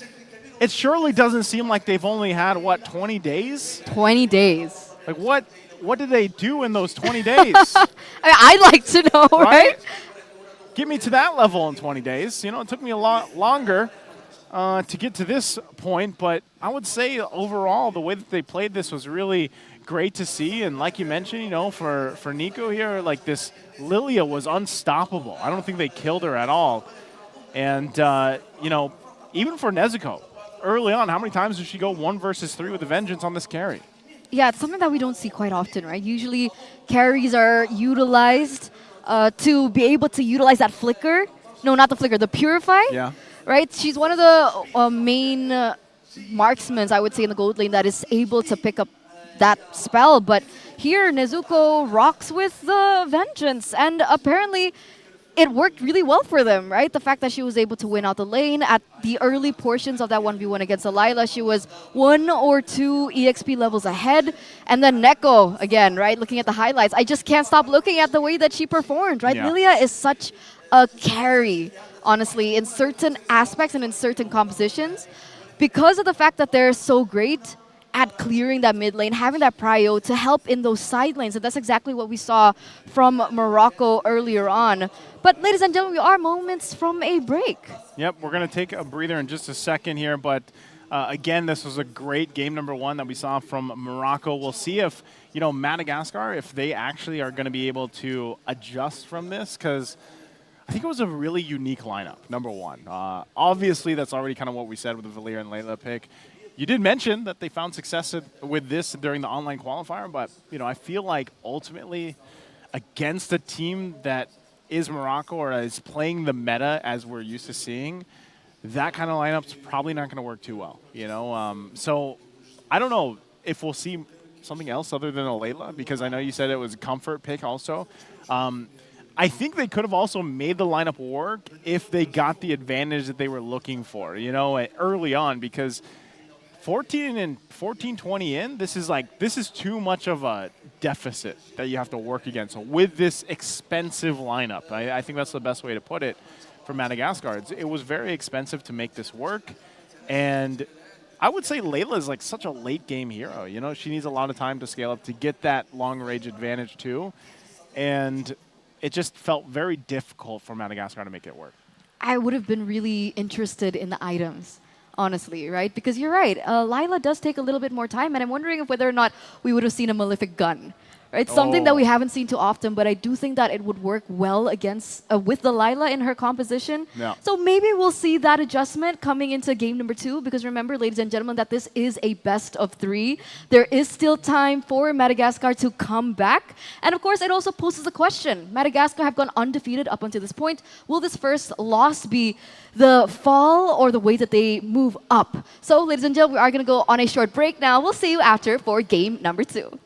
S1: it surely doesn't seem like they've only had, what, 20 days?
S5: 20 days.
S1: Like, what did they do in those 20 days?
S5: I'd like to know, right?
S1: Get me to that level in 20 days. You know, it took me a lot longer to get to this point, but I would say overall the way that they played this was really great to see. And like you mentioned, you know, for Nico here, like this Lilia was unstoppable. I don't think they killed her at all. And, you know, even for Nezuko, early on, how many times did she go 1 versus 3 with the Vengeance on this carry?
S5: Yeah, it's something that we don't see quite often, right? Usually carries are utilized to be able to utilize that flicker. No, not the flicker, the purify.
S1: Yeah.
S5: Right? She's one of the main marksmen, I would say, in the gold lane that is able to pick up that spell. But here, Nezuko rocks with the Vengeance, and apparently it worked really well for them, right? The fact that she was able to win out the lane at the early portions of that 1v1 against Delilah, she was 1 or 2 EXP levels ahead. And then Neko, again, right? Looking at the highlights, I just can't stop looking at the way that she performed, right?
S1: Yeah.
S5: Lilia is such a carry, honestly, in certain aspects and in certain compositions. Because of the fact that they're so great at clearing that mid lane, having that prio to help in those side lanes. And that's exactly what we saw from Morocco earlier on. But ladies and gentlemen, we are moments from a break.
S1: Yep, we're going to take a breather in just a second here, but again, this was a great game number 1 that we saw from Morocco. We'll see if, you know, Madagascar, if they actually are going to be able to adjust from this, because I think it was a really unique lineup, number 1. Obviously, that's already kind of what we said with the Valir and Layla pick. You did mention that they found success with this during the online qualifier, but, you know, I feel like ultimately against a team that is Morocco or is playing the meta as we're used to seeing, that kind of lineup's probably not going to work too well, you know? So I don't know if we'll see something else other than a Layla, because I know you said it was a comfort pick also. I think they could have also made the lineup work if they got the advantage that they were looking for, you know, early on, because 14-20 in, this is too much of a deficit that you have to work against. So with this expensive lineup, I think that's the best way to put it for Madagascar. It was very expensive to make this work, and I would say Layla is like such a late game hero. You know, she needs a lot of time to scale up to get that long range advantage too, and it just felt very difficult for Madagascar to make it work.
S5: I would have been really interested in the items, honestly, right? Because you're right, Lila does take a little bit more time, and I'm wondering if whether or not we would have seen a Malefic gun. Right? Something that we haven't seen too often, but I do think that it would work well against with the Lila in her composition.
S1: Yeah.
S5: So maybe we'll see that adjustment coming into game number 2, because remember, ladies and gentlemen, that this is a best of 3. There is still time for Madagascar to come back. And of course, it also poses a question. Madagascar have gone undefeated up until this point. Will this first loss be the fall or the way that they move up? So ladies and gentlemen, we are going to go on a short break now. We'll see you after for game number 2.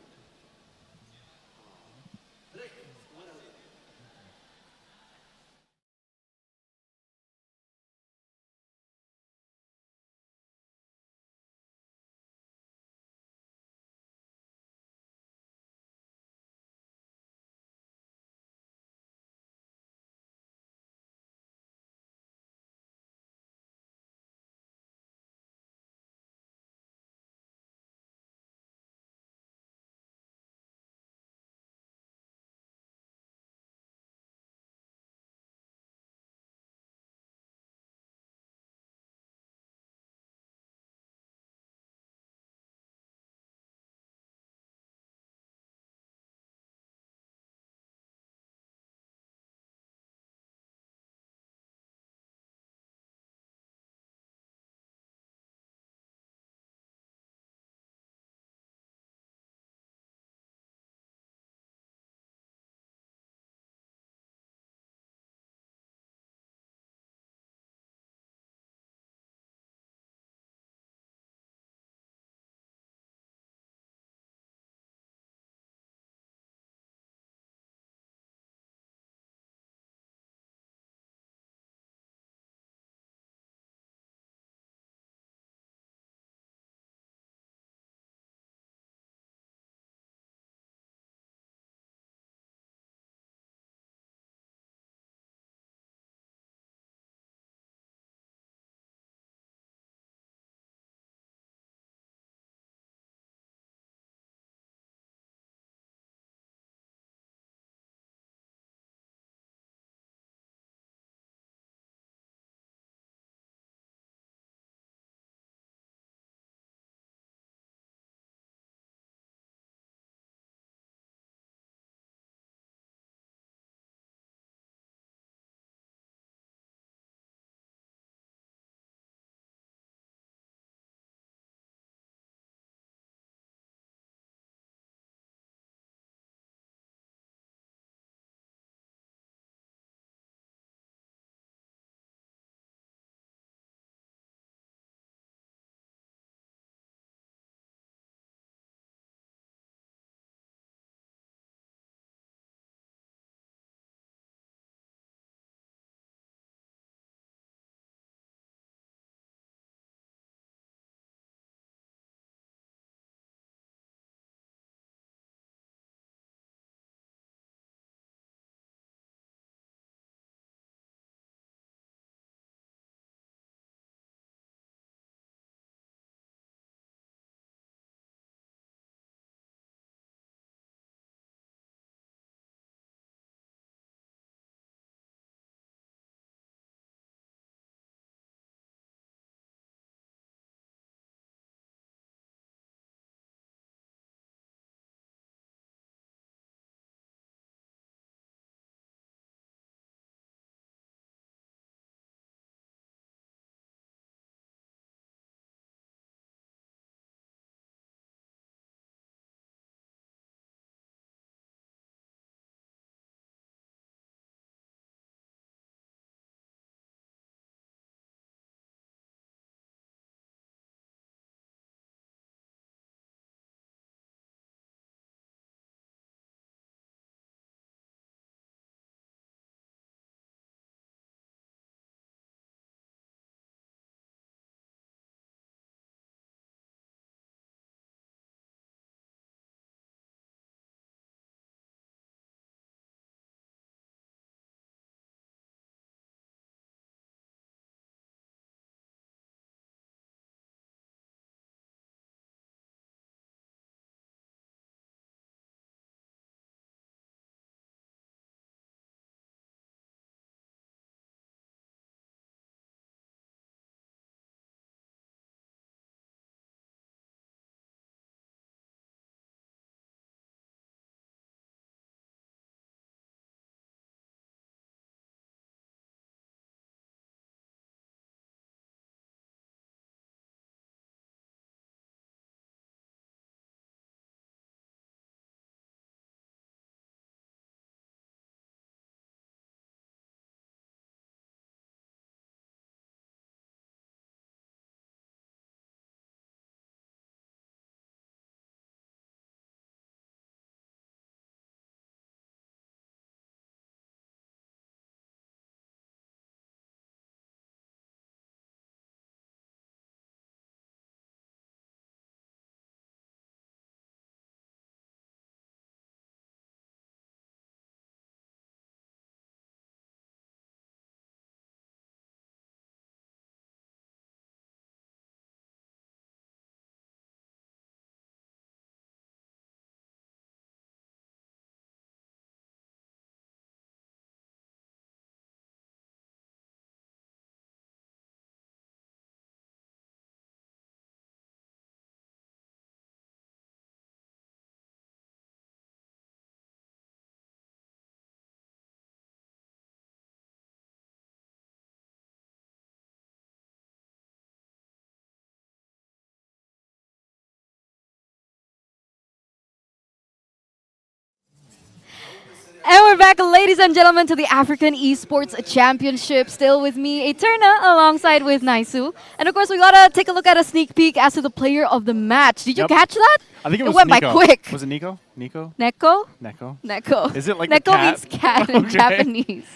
S5: back, ladies and gentlemen, to the African Esports Championship. Still with me, Eterna, alongside with Naisu. And of course, we gotta take a look at a sneak peek as to the player of the match. Did you catch that?
S1: I think it was
S5: went
S1: Nico.
S5: by quick.
S1: Was it Nico? Nico?
S5: Neko?
S1: Neko?
S5: Neko.
S1: Is it like
S5: Neko
S1: the cat?
S5: means cat in
S1: Okay.
S5: Japanese.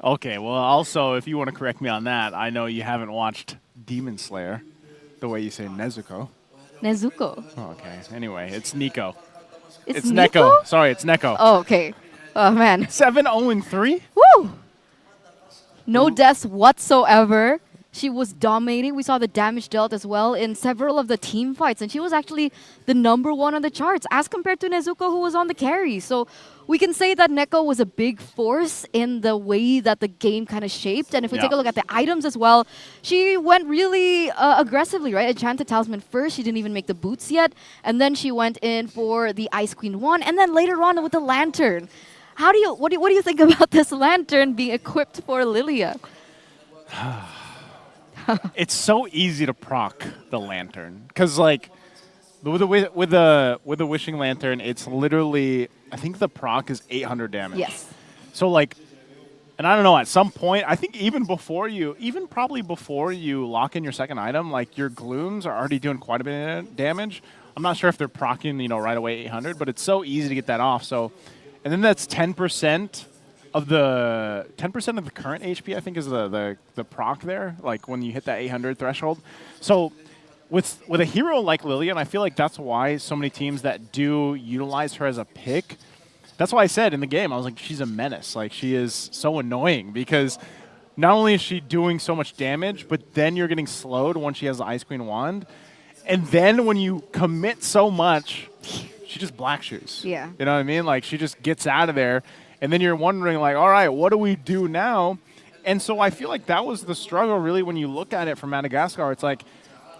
S1: Okay, well, also, if you want to correct me on that, I know you haven't watched Demon Slayer the way you say Nezuko.
S5: Nezuko.
S1: Oh, okay, anyway, it's Nico.
S5: It's
S1: Neko.
S5: Nico?
S1: Sorry, it's Neko.
S5: Oh, okay. Oh, man.
S1: 7-0-3?
S5: Woo! No deaths whatsoever. She was dominating. We saw the damage dealt as well in several of the team fights, and she was actually the #1 on the charts as compared to Nezuko, who was on the carry. So we can say that Neko was a big force in the way that the game kind of shaped. And if we take a look at the items as well, she went really aggressively, right? Enchanted Talisman first. She didn't even make the boots yet. And then she went in for the Ice Queen 1. And then later on with the Lantern. What do you think about this Lantern being equipped for Lilia?
S1: It's so easy to proc the Lantern. Because, like, with the Wishing Lantern, it's literally, I think the proc is 800 damage.
S5: Yes.
S1: So, like, and I don't know, at some point, I think probably before you lock in your second item, like, your Glooms are already doing quite a bit of damage. I'm not sure if they're proccing, right away 800, but it's so easy to get that off. So, and then that's 10% of the current HP, I think, is the proc there, like when you hit that 800 threshold. So with a hero like Lillian, I feel like that's why so many teams that do utilize her as a pick, that's why I said in the game, I was like, she's a menace. Like, she is so annoying because not only is she doing so much damage, but then you're getting slowed once she has the Ice Queen wand. And then when you commit so much, she just black shoes.
S5: Yeah.
S1: You know what I mean? Like, she just gets out of there. And then you're wondering, like, all right, what do we do now? And so I feel like that was the struggle, really, when you look at it from Madagascar. It's like,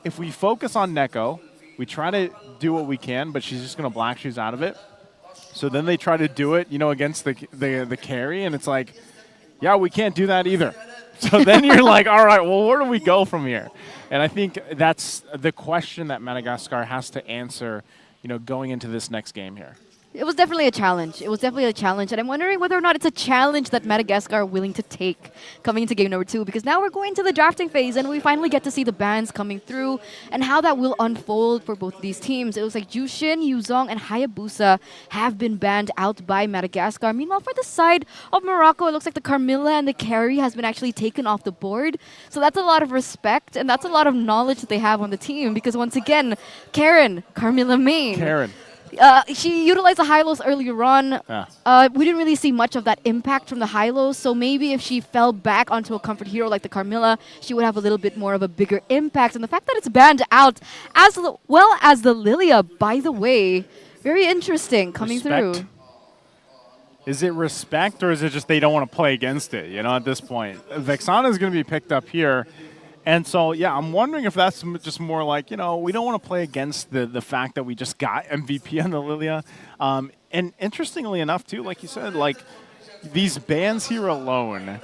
S1: if we focus on Neko, we try to do what we can, but she's just going to black shoes out of it. So then they try to do it, against the carry, and it's like, yeah, we can't do that either. So then you're like, all right, well, where do we go from here? And I think that's the question that Madagascar has to answer, going into this next game here.
S5: It was definitely a challenge. And I'm wondering whether or not it's a challenge that Madagascar are willing to take coming into game #2, because now we're going to the drafting phase and we finally get to see the bans coming through and how that will unfold for both of these teams. It looks like Jushin, Yuzong, and Hayabusa have been banned out by Madagascar. Meanwhile, for the side of Morocco, it looks like the Carmilla and the carry has been actually taken off the board. So that's a lot of respect and that's a lot of knowledge that they have on the team, because once again, Karen, Carmilla main.
S1: Karen.
S5: She utilized the high-lows earlier on.
S1: Yeah.
S5: We didn't really see much of that impact from the high-lows, so maybe if she fell back onto a comfort hero like the Carmilla, she would have a little bit more of a bigger impact. And the fact that it's banned out, as well as the Lilia, by the way, very interesting coming
S1: Respect.
S5: through.
S1: Is it respect, or is it just they don't want to play against it, at this point? Vexana is going to be picked up here. And so, yeah, I'm wondering if that's just more like, we don't want to play against the fact that we just got MVP on the Lilia. And interestingly enough, too, like you said, like these bans here alone,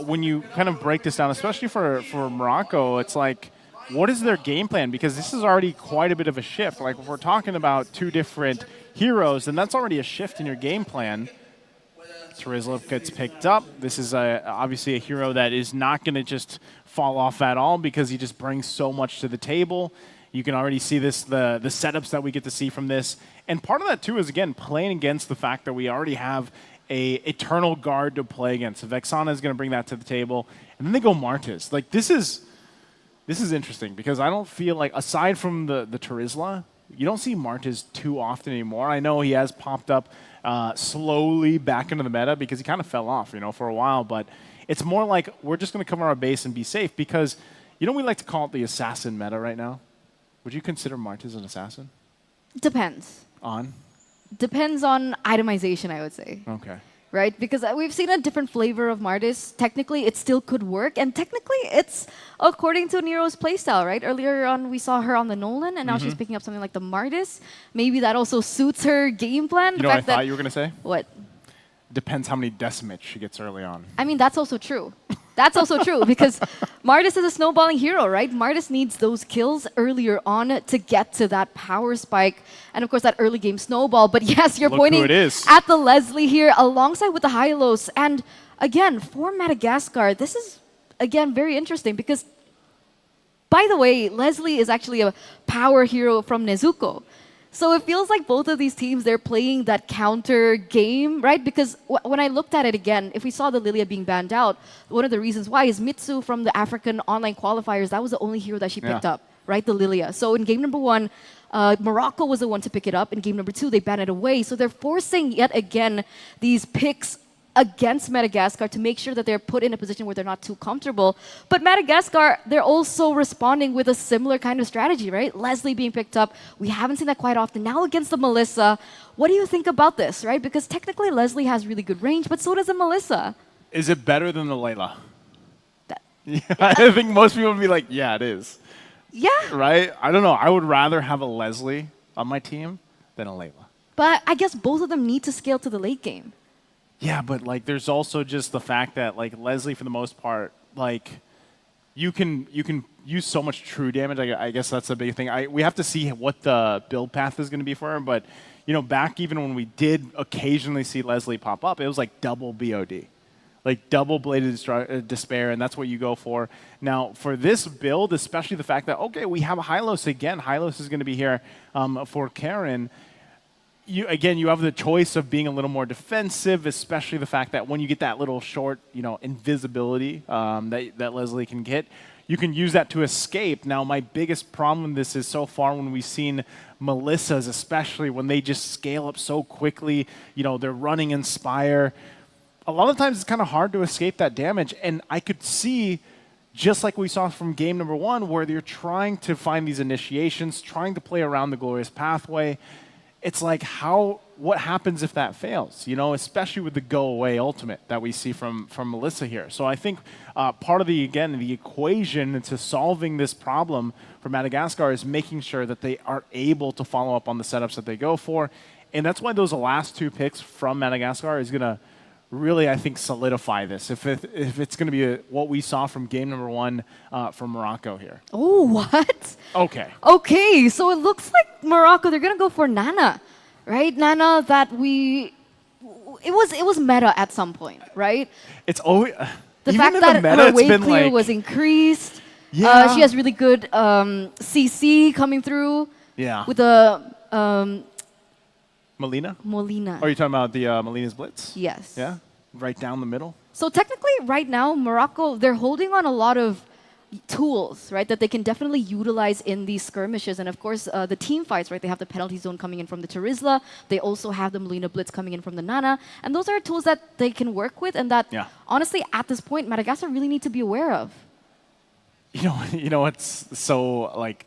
S1: when you kind of break this down, especially for Morocco, it's like, what is their game plan? Because this is already quite a bit of a shift. Like, if we're talking about 2 different heroes, then that's already a shift in your game plan. Terizla gets picked up. This is obviously a hero that is not going to just fall off at all because he just brings so much to the table. You can already see this, the setups that we get to see from this. And part of that, too, is, again, playing against the fact that we already have a Eternal Guard to play against. So Vexana is going to bring that to the table. And then they go Martis. Like, this is interesting because I don't feel like, aside from the Terizla, you don't see Martis too often anymore. I know he has popped up slowly back into the meta because he kind of fell off, for a while. But it's more like we're just going to cover our base and be safe because, we like to call it the assassin meta right now. Would you consider Martis an assassin?
S5: Depends.
S1: On?
S5: Depends on itemization, I would say.
S1: Okay.
S5: Right? Because we've seen a different flavor of Martis. Technically, it still could work. And technically, it's according to Nero's playstyle, right? Earlier on, we saw her on the Nolan, and now she's picking up something like the Martis. Maybe that also suits her game plan.
S1: You know what I thought you were going to say?
S5: What?
S1: Depends how many decimates she gets early on.
S5: I mean, that's also true. That's also true because Martis is a snowballing hero, right? Martis needs those kills earlier on to get to that power spike and, of course, that early game snowball. But yes, you're
S1: Look
S5: pointing
S1: who it is.
S5: at the Leslie here alongside with the Hylos. And again, for Madagascar, this is, again, very interesting because, by the way, Leslie is actually a power hero from Nezuko. So it feels like both of these teams, they're playing that counter game, right? Because when I looked at it again, if we saw the Lilia being banned out, one of the reasons why is Mitsu from the African online qualifiers, that was the only hero that she picked up, right? The Lilia. So in game number 1, Morocco was the one to pick it up. In game number 2, they banned it away. So they're forcing yet again these picks against Madagascar to make sure that they're put in a position where they're not too comfortable. But Madagascar, they're also responding with a similar kind of strategy, right? Leslie being picked up. We haven't seen that quite often. Now against the Melissa, what do you think about this, right? Because technically Leslie has really good range, but so does the Melissa.
S1: Is it better than the Layla? Yeah, I think most people would be like, yeah, it is.
S5: Yeah.
S1: Right? I don't know. I would rather have a Leslie on my team than a Layla.
S5: But I guess both of them need to scale to the late game.
S1: Yeah, but like, there's also just the fact that like Leslie, for the most part, like you can use so much true damage. I guess that's a big thing. We have to see what the build path is going to be for her. But you know, back even when we did occasionally see Leslie pop up, it was like double BOD, like double bladed despair, and that's what you go for. Now for this build, especially the fact that okay, we have a Hylos again. Hylos is going to be here for Karen. You have the choice of being a little more defensive, especially the fact that when you get that little short, invisibility that Leslie can get, you can use that to escape. Now, my biggest problem with this is so far when we've seen Melissas, especially when they just scale up so quickly, they're running Inspire. A lot of times it's kind of hard to escape that damage, and I could see, just like we saw from game number 1, where they're trying to find these initiations, trying to play around the glorious pathway. It's like what happens if that fails, especially with the go away ultimate that we see from Melissa here. So I think part of the equation to solving this problem for Madagascar is making sure that they are able to follow up on the setups that they go for. And that's why those last 2 picks from Madagascar is going to really, I think, solidify this. If it's going to be what we saw from game number 1 from Morocco here.
S5: Oh, what?
S1: Okay.
S5: Okay, so it looks like Morocco, they're going to go for Nana, right? Nana that it was meta at some point, right?
S1: It's always...
S5: The
S1: even
S5: fact
S1: in
S5: that
S1: the meta,
S5: her
S1: it's
S5: wave
S1: been
S5: clear
S1: like,
S5: was increased.
S1: Yeah.
S5: She has really good CC coming through.
S1: Yeah.
S5: With the
S1: Molina?
S5: Molina.
S1: Are you talking about the Molina's Blitz?
S5: Yes.
S1: Yeah? Right down the middle?
S5: So technically, right now, Morocco, they're holding on a lot of tools, right, that they can definitely utilize in these skirmishes. And of course, the team fights, right, they have the penalty zone coming in from the Terizla. They also have the Molina Blitz coming in from the Nana. And those are tools that they can work with and that, honestly, at this point, Madagascar really need to be aware of.
S1: You know what's so, like,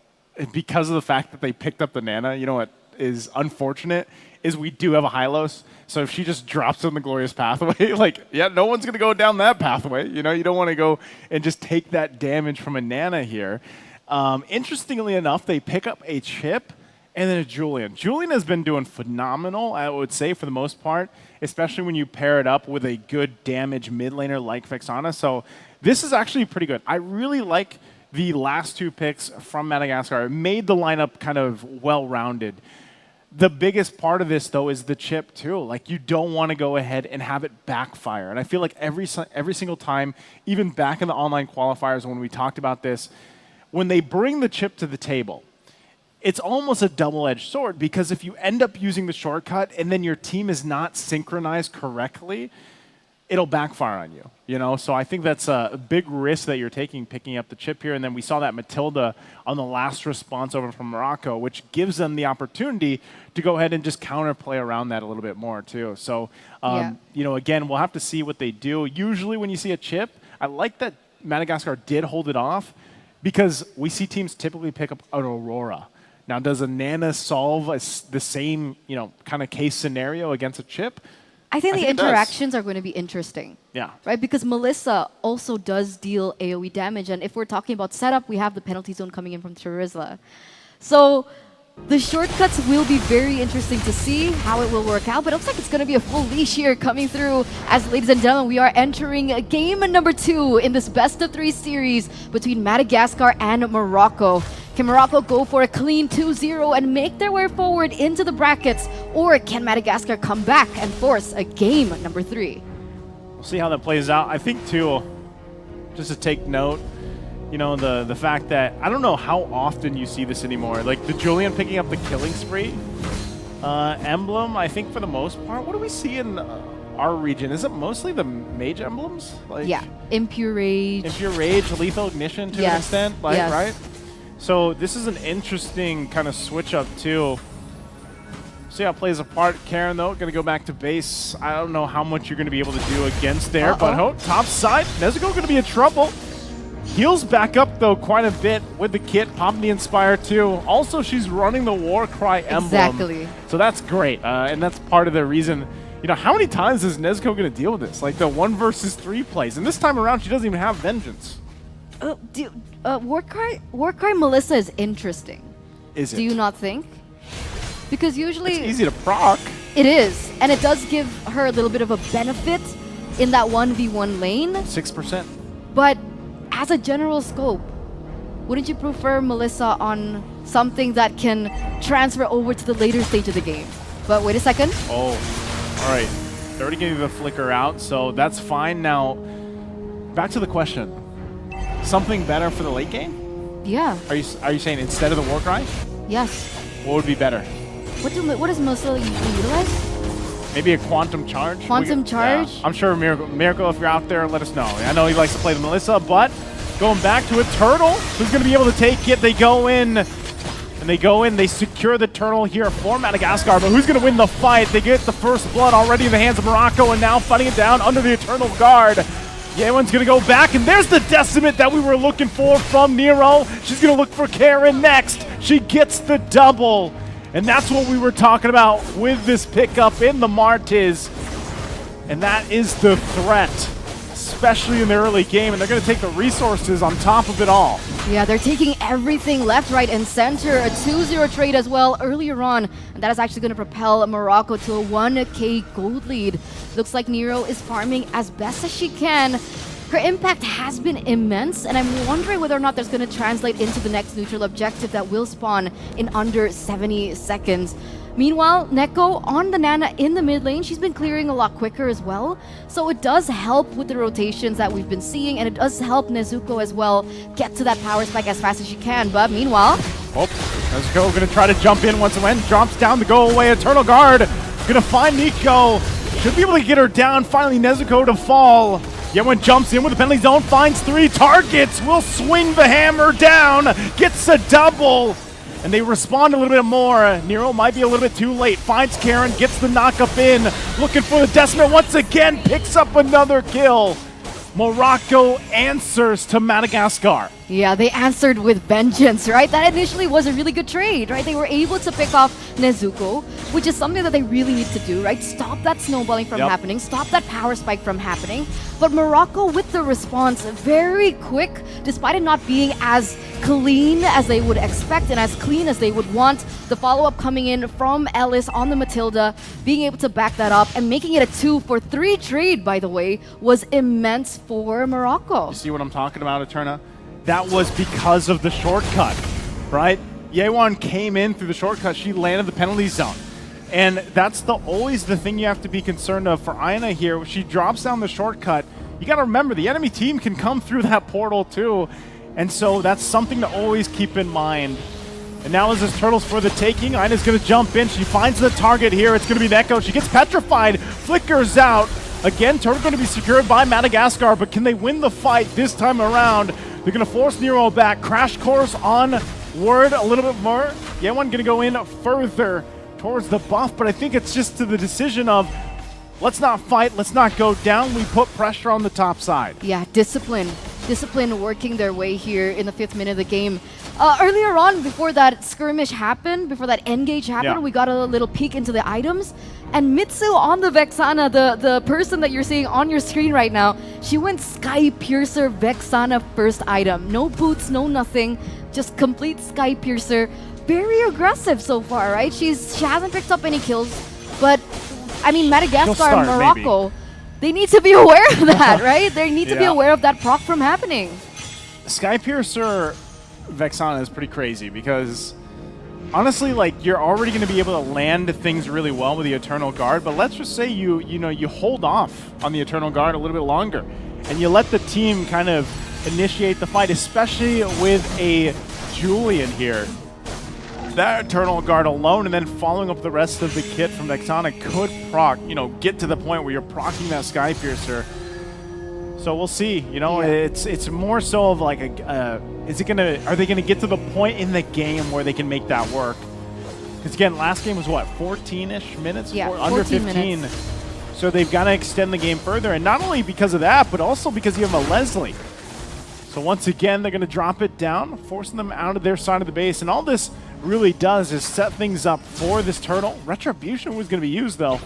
S1: because of the fact that they picked up the Nana, you know what is unfortunate is we do have a Hylos. So if she just drops on the glorious pathway, no one's going to go down that pathway. You don't want to go and just take that damage from a Nana here. Interestingly enough, they pick up a Chip and then a Julian. Julian has been doing phenomenal, I would say, for the most part, especially when you pair it up with a good damage mid laner like Vexana. So this is actually pretty good. I really like the last 2 picks from Madagascar. It made the lineup kind of well-rounded. The biggest part of this, though, is the chip, too. Like, you don't want to go ahead and have it backfire. And I feel like every single time, even back in the online qualifiers when we talked about this, when they bring the chip to the table, it's almost a double-edged sword, because if you end up using the shortcut and then your team is not synchronized correctly, it'll backfire on you, So I think that's a big risk that you're taking, picking up the chip here. And then we saw that Matilda on the last response over from Morocco, which gives them the opportunity to go ahead and just counterplay around that a little bit more, too. So, again, we'll have to see what they do. Usually when you see a chip, I like that Madagascar did hold it off, because we see teams typically pick up an Aurora. Now, does a Nana solve the same, kind of case scenario against a chip?
S5: I think the interactions are going to be interesting.
S1: Yeah.
S5: Right? Because Melissa also does deal AoE damage. And if we're talking about setup, we have the penalty zone coming in from Terizla. So The shortcuts will be very interesting to see how it will work out, but it looks like it's going to be a full leash here coming through as, ladies and gentlemen, we are entering game number 2 in this best-of-3 series between Madagascar and Morocco. Can Morocco go for a clean 2-0 and make their way forward into the brackets, or can Madagascar come back and force a game number 3?
S1: We'll see how that plays out. I think, too, just to take note, you know, the fact that I don't know how often you see this anymore. Like the Julian picking up the killing spree emblem, I think for the most part. What do we see in our region? Is it mostly the mage emblems? Like
S5: Yeah, Impure Rage.
S1: Impure Rage, Lethal Ignition to an extent, like,
S5: yes.
S1: right? So this is an interesting kind of switch up too. See how it plays a part. Karen, though, going to go back to base. I don't know how much you're going to be able to do against there, but top side, Nezuko going to be in trouble. Heals back up, though, quite a bit with the kit, popping the Inspire, too. Also, she's running the Warcry emblem.
S5: Exactly.
S1: So that's great, and that's part of the reason. You know, how many times is Nezuko going to deal with this? Like the 1 versus 3 plays. And this time around, she doesn't even have Vengeance.
S5: Warcry Melissa is interesting.
S1: Is it?
S5: Do you not think? Because usually...
S1: It's easy to proc.
S5: It is, and it does give her a little bit of a benefit in that 1v1 lane.
S1: 6%.
S5: But as a general scope, wouldn't you prefer Melissa on something that can transfer over to the later stage of the game? But wait a second.
S1: Oh, all right. They're already getting the flicker out, so that's fine. Now, back to the question. Something better for the late game?
S5: Yeah.
S1: Are you saying instead of the Warcry?
S5: Yes.
S1: What would be better?
S5: What does Melissa usually utilize?
S1: Maybe a Quantum Charge?
S5: Quantum Charge?
S1: Yeah. I'm sure Miracle, if you're out there, let us know. I know he likes to play the Melissa, but going back to a Turtle, who's going to be able to take it. They go in, and they secure the Turtle here for Madagascar, but who's going to win the fight? They get the first blood already in the hands of Morocco, and now fighting it down under the Eternal Guard. Yewen's going to go back, and there's the Decimate that we were looking for from Nero. She's going to look for Karen next. She gets the double. And that's what we were talking about with this pickup in the Martiz. And that is the threat, especially in the early game. And they're going to take the resources on top of it all.
S5: Yeah, they're taking everything left, right, and center. A 2-0 trade as well earlier on. And that is actually going to propel Morocco to a 1K gold lead. Looks like Nero is farming as best as she can. Her impact has been immense, and I'm wondering whether or not that's going to translate into the next neutral objective that will spawn in under 70 seconds. Meanwhile, Neko on the Nana in the mid lane, she's been clearing a lot quicker as well. So it does help with the rotations that we've been seeing, and it does help Nezuko as well get to that power spike as fast as she can. But meanwhile...
S1: Nezuko going to try to jump in once again, drops down the go away. Eternal Guard going to find Nico. Should be able to get her down. Finally, Nezuko to fall. Yewen jumps in with the penalty zone, finds 3 targets, will swing the hammer down, gets a double, and they respond a little bit more. Nero might be a little bit too late, finds Karen, gets the knock-up in, looking for the Decimate once again, picks up another kill. Morocco answers to Madagascar.
S5: Yeah, they answered with vengeance, right? That initially was a really good trade, right? They were able to pick off Nezuko, which is something that they really need to do, right? Stop that snowballing from happening, stop that power spike from happening. But Morocco with the response, very quick, despite it not being as clean as they would expect and as clean as they would want. The follow-up coming in from Ellis on the Matilda, being able to back that up and making it a 2-for-3 trade, by the way, was immense for Morocco.
S1: You see what I'm talking about, Eterna? That was because of the shortcut, right? Yewan came in through the shortcut. She landed the penalty zone. And that's always the thing you have to be concerned of for Aina here. When she drops down the shortcut, you got to remember the enemy team can come through that portal too. And so that's something to always keep in mind. And now as this Turtle's for the taking, Aina's going to jump in. She finds the target here. It's going to be Neko. She gets petrified, flickers out. Again, Turtle going to be secured by Madagascar, but can they win the fight this time around? They're going to force Nero back. Crash course on Word a little bit more. Yewan going to go in further towards the buff, but I think it's just to the decision of let's not fight, let's not go down. We put pressure on the top side.
S5: Yeah, discipline working their way here in the 5th minute of the game. Earlier on, before that skirmish happened, before that engage happened, we got a little peek into the items. And Mitsu on the Vexana, the person that you're seeing on your screen right now, she went Sky Piercer Vexana first item. No boots, no nothing, just complete Sky Piercer. very aggressive so far, right? She hasn't picked up any kills, but I mean, Madagascar and Morocco, they need to be aware of that, right? They need to be aware of that proc from happening.
S1: Skypiercer Vexana is pretty crazy because honestly, like, you're already going to be able to land things really well with the Eternal Guard, but let's just say you hold off on the Eternal Guard a little bit longer and you let the team kind of initiate the fight, especially with a Julian here. That Eternal Guard alone and then following up the rest of the kit from Vexana could proc, get to the point where you're proccing that Skypiercer. So we'll see. It's more so of like are they gonna get to the point in the game where they can make that work? Because again, last game was what, 14-ish minutes?
S5: Yeah,
S1: under 15.
S5: minutes.
S1: So they've got to extend the game further, and not only because of that, but also because you have a Leslie. So once again, they're gonna drop it down, forcing them out of their side of the base, and all this really does is set things up for this turtle. Retribution was gonna be used though.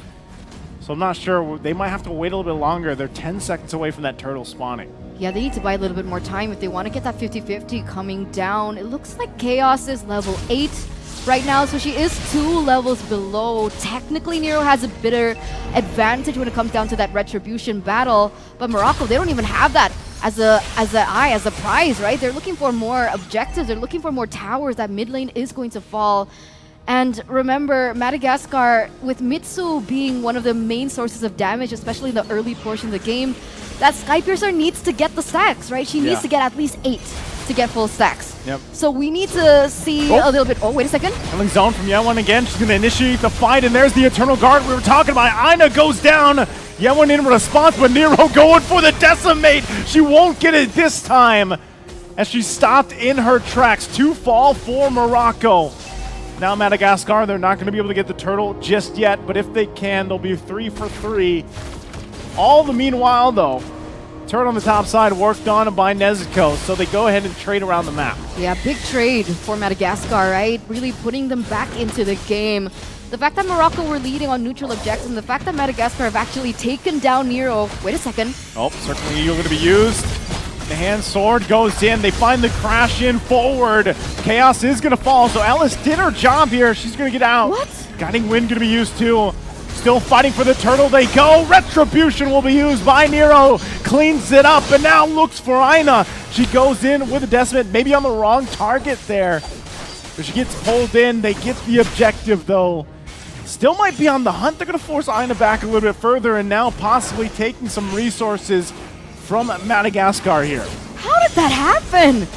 S1: So I'm not sure. They might have to wait a little bit longer. They're 10 seconds away from that turtle spawning.
S5: Yeah, they need to buy a little bit more time if they want to get that 50-50 coming down. It looks like Chaos is level 8 right now, so she is 2 levels below. Technically, Nero has a bitter advantage when it comes down to that Retribution battle, but Morocco, they don't even have that as a prize, right? They're looking for more objectives. They're looking for more towers. That mid lane is going to fall. And remember, Madagascar, with Mitsu being one of the main sources of damage, especially in the early portion of the game, that Skypiercer needs to get the stacks, right? She needs to get at least 8 to get full stacks.
S1: Yep.
S5: So we need to see a little bit... Oh, wait a second.
S1: Killing zone from Yewon again. She's going to initiate the fight, and there's the Eternal Guard we were talking about. Ina goes down. Yewon in response, but Nero going for the Decimate. She won't get it this time, as she stopped in her tracks. 2 fall for Morocco. Now Madagascar, they're not going to be able to get the turtle just yet, but if they can, they'll be 3 for 3. All the meanwhile, though, turret on the top side worked on by Nezuko, so they go ahead and trade around the map.
S5: Yeah, big trade for Madagascar, right? Really putting them back into the game. The fact that Morocco were leading on neutral objectives and the fact that Madagascar have actually taken down Nero. Wait a second.
S1: Oh, Circling Eagle going to be used. The hand sword goes in. They find the crash in forward. Chaos is going to fall, so Ellis did her job here. She's going to get out.
S5: What?
S1: Guiding Wind going to be used too. Still fighting for the turtle. They go. Retribution will be used by Nero. Cleans it up and now looks for Ina. She goes in with a Decimate, maybe on the wrong target there. But she gets pulled in. They get the objective though. Still might be on the hunt. They're going to force Ina back a little bit further and now possibly taking some resources from Madagascar here.
S5: How did that happen?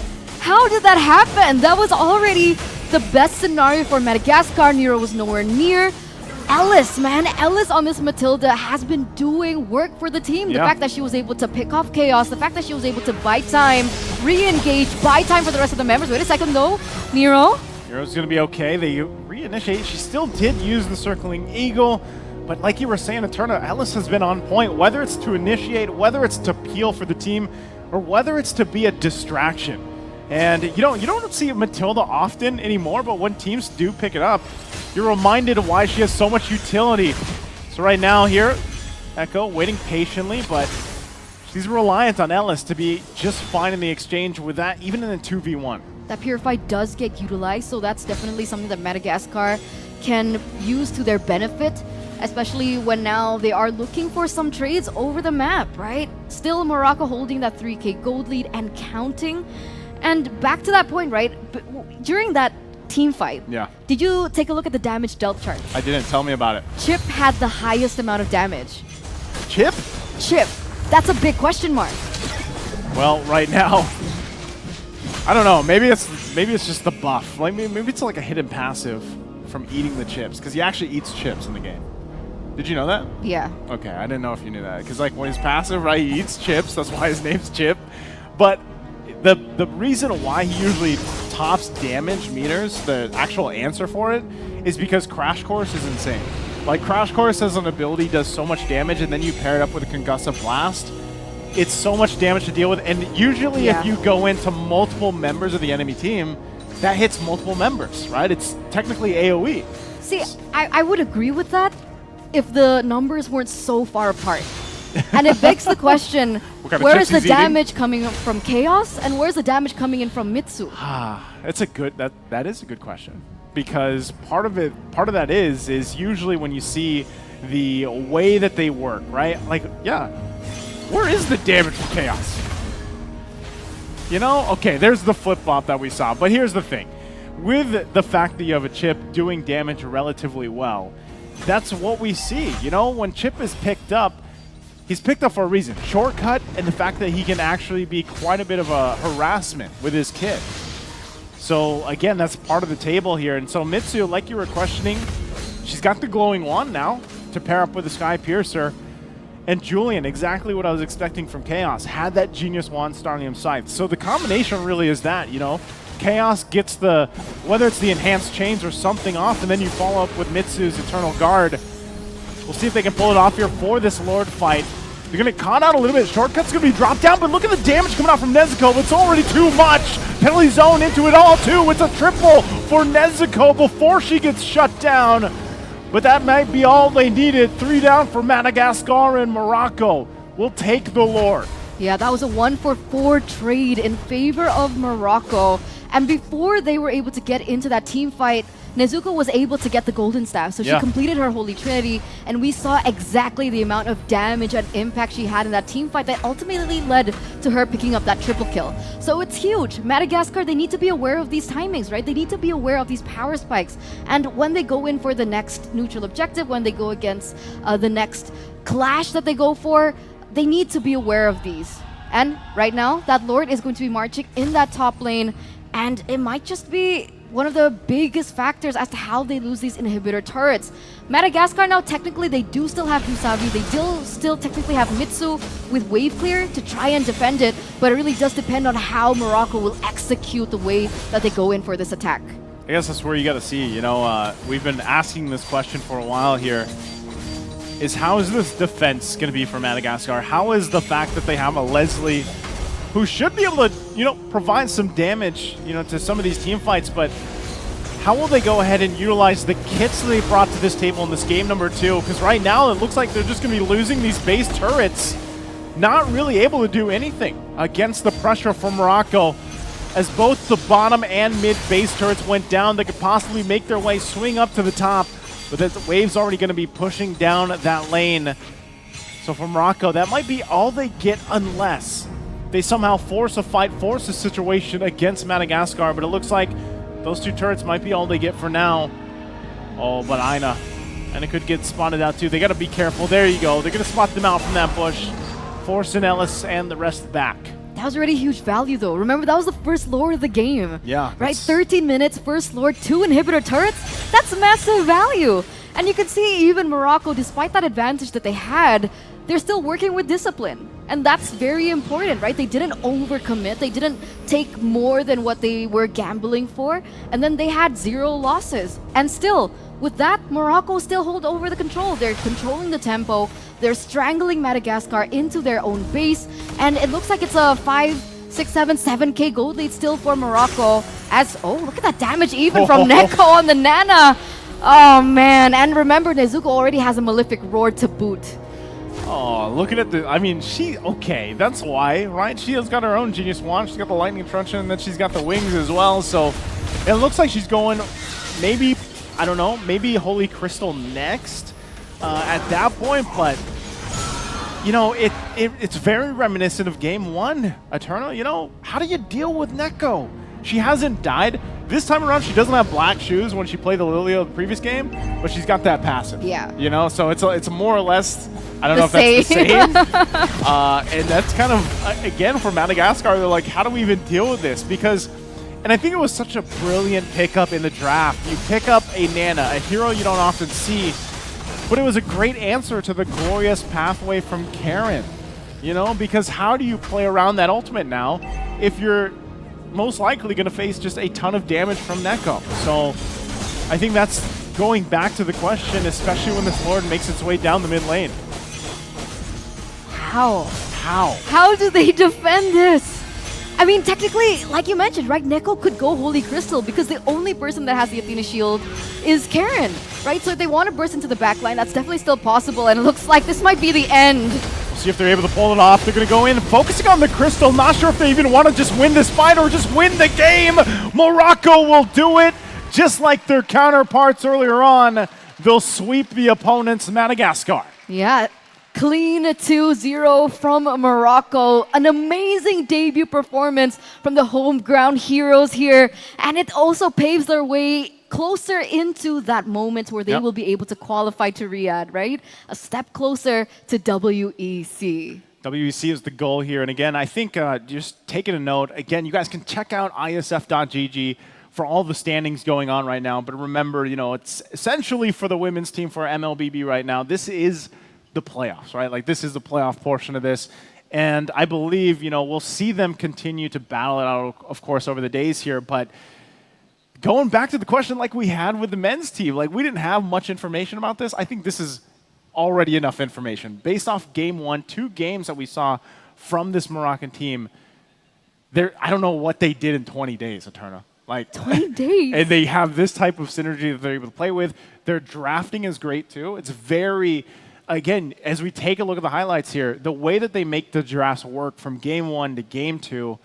S5: How did that happen? That was already the best scenario for Madagascar. Nero was nowhere near. Ellis, man, Ellis on this Matilda has been doing work for the team. The fact that she was able to pick off Chaos, the fact that she was able to buy time, re-engage, buy time for the rest of the members. Wait a second though, Nero?
S1: Nero's going to be okay. They reinitiate. She still did use the Circling Eagle. But like you were saying, Eterna, Ellis has been on point, whether it's to initiate, whether it's to peel for the team, or whether it's to be a distraction. And you don't see Matilda often anymore, but when teams do pick it up, you're reminded of why she has so much utility. So right now here, Echo waiting patiently, but she's reliant on Ellis to be just fine in the exchange with that, even in the 2v1.
S5: That Purify does get utilized, so that's definitely something that Madagascar can use to their benefit, especially when now they are looking for some trades over the map, right? Still Morocco holding that 3k gold lead and counting. And back to that point, right? During that team fight, did you take a look at the damage dealt chart?
S1: I didn't. Tell me about it.
S5: Chip had the highest amount of damage.
S1: Chip?
S5: Chip. That's a big question mark.
S1: Well, right now, I don't know. Maybe it's just the buff. Like maybe it's like a hidden passive from eating the chips, because he actually eats chips in the game. Did you know that?
S5: Yeah.
S1: Okay, I didn't know if you knew that. Because like when he's passive, right, he eats chips. That's why his name's Chip. But the reason why he usually tops damage meters, the actual answer for it, is because Crash Course is insane. Like Crash Course as an ability does so much damage, and then you pair it up with a Concussive Blast. It's so much damage to deal with, and usually if you go into multiple members of the enemy team, that hits multiple members, right? It's technically AoE.
S5: See, I would agree with that if the numbers weren't so far apart. And it begs the question,
S1: What kind of
S5: where
S1: chips
S5: is the
S1: he's eating?
S5: damage coming from Chaos, and where's the damage coming in from Mitsu?
S1: It's a good that is a good question, because part of that is usually when you see the way that they work, right? Like, yeah, where is the damage from Chaos? You know, okay, there's the flip-flop that we saw, but here's the thing. With the fact that you have a Chip doing damage relatively well, that's what we see. You know, when Chip is picked up, he's picked up for a reason. Shortcut, and the fact that he can actually be quite a bit of a harassment with his kit. So, again, that's part of the table here. And so Mitsu, like you were questioning, she's got the glowing wand now to pair up with the Sky Piercer. And Julian, exactly what I was expecting from Chaos, had that Genius Wand Starlium Scythe. So the combination really is that, you know, Chaos gets the, whether it's the enhanced chains or something off, and then you follow up with Mitsu's Eternal Guard. We'll see if they can pull it off here for this Lord fight. They're going to get caught out a little bit. Shortcut's going to be dropped down, but look at the damage coming out from Nezuko. It's already too much. Penalty zone into it all, too. It's a triple for Nezuko before she gets shut down. But that might be all they needed. 3 down for Madagascar and Morocco. We'll take the Lord.
S5: Yeah, that was a 1-for-4 trade in favor of Morocco. And before they were able to get into that team fight, Nezuko was able to get the golden staff. So she completed her Holy Trinity, and we saw exactly the amount of damage and impact she had in that team fight that ultimately led to her picking up that triple kill. So it's huge. Madagascar, they need to be aware of these timings, right? They need to be aware of these power spikes. And when they go in for the next neutral objective, when they go against the next clash that they go for, they need to be aware of these. And right now, that Lord is going to be marching in that top lane, and it might just be one of the biggest factors as to how they lose these inhibitor turrets. Madagascar now, technically, they do still have Usabi. They still technically have Mitsu with wave clear to try and defend it, but it really does depend on how Morocco will execute the way that they go in for this attack.
S1: I guess that's where you got to see, you know, we've been asking this question for a while here, is how is this defense going to be for Madagascar? How is the fact that they have a Leslie who should be able to, you know, provide some damage, you know, to some of these team fights, but how will they go ahead and utilize the kits they brought to this table in this game number 2? Because right now it looks like they're just going to be losing these base turrets, not really able to do anything against the pressure from Morocco. As both the bottom and mid base turrets went down, they could possibly make their way, swing up to the top, but the wave's already going to be pushing down that lane. So for Morocco, that might be all they get unless they somehow force a fight, force a situation against Madagascar, but it looks like those 2 turrets might be all they get for now. Oh, but Aina could get spotted out too. They got to be careful. There you go. They're going to spot them out from that bush, forcing Ellis and the rest back.
S5: That was already huge value, though. Remember, that was the first Lord of the game.
S1: Yeah.
S5: Right? 13 minutes, first Lord, 2 inhibitor turrets. That's massive value. And you can see even Morocco, despite that advantage that they had, they're still working with discipline. And that's very important, right? They didn't overcommit. They didn't take more than what they were gambling for. And then they had 0 losses. And still, with that, Morocco still hold over the control. They're controlling the tempo. They're strangling Madagascar into their own base. And it looks like it's a 5, 6, 7, 7k gold lead still for Morocco. As, oh, look at that damage even from Neko on the Nana. Oh, man. And remember, Nezuko already has a Malefic Roar to boot.
S1: Oh, looking at the, I mean, okay, that's why, right? She has got her own Genius Wand. She's got the Lightning Truncheon, and then she's got the wings as well. So it looks like she's going, maybe, I don't know, maybe Holy Crystal next at that point. But, you know, it's very reminiscent of Game 1, Eternal. You know, how do you deal with Neko? She hasn't died. This time around, she doesn't have black shoes when she played the Lilia the previous game, but she's got that passive.
S5: Yeah.
S1: You know, so it's more or less, I don't know if that's the same. And that's kind of, again, for Madagascar, they're like, how do we even deal with this? Because, and I think it was such a brilliant pickup in the draft. You pick up a Nana, a hero you don't often see, but it was a great answer to the glorious pathway from Karen. You know, because how do you play around that ultimate now if you're most likely going to face just a ton of damage from Neko? So I think that's going back to the question, especially when this Lord makes its way down the mid lane.
S5: How?
S1: How?
S5: How do they defend this? I mean, technically, like you mentioned, right, Neko could go Holy Crystal because the only person that has the Athena shield is Karen, right? So if they want to burst into the backline, that's definitely still possible, and it looks like this might be the end
S1: See if they're able to pull it off. They're going to go in, focusing on the crystal. Not sure if they even want to just win this fight or just win the game. Morocco will do it, just like their counterparts earlier on. They'll sweep the opponents, Madagascar.
S5: Yeah, clean 2-0 from Morocco. An amazing debut performance from the home ground heroes here. And it also paves their way closer into that moment where they will be able to qualify to Riyadh, right? A step closer to WEC.
S1: WEC is the goal here. And again, I think just taking a note, again, you guys can check out iesf.gg for all the standings going on right now. But remember, you know, it's essentially for the women's team for Mlbb right now. This is the playoffs, right? Like, this is the playoff portion of this. And I believe, you know, we'll see them continue to battle it out, of course, over the days here. But going back to the question like we had with the men's team, like, we didn't have much information about this. I think this is already enough information. Based off game one, 2 games that we saw from this Moroccan team, I don't know what they did in 20 days, Eterna. Like
S5: 20 days.
S1: And they have this type of synergy that they're able to play with. Their drafting is great too. It's very, again, as we take a look at the highlights here, the way that they make the drafts work from game 1 to game 2,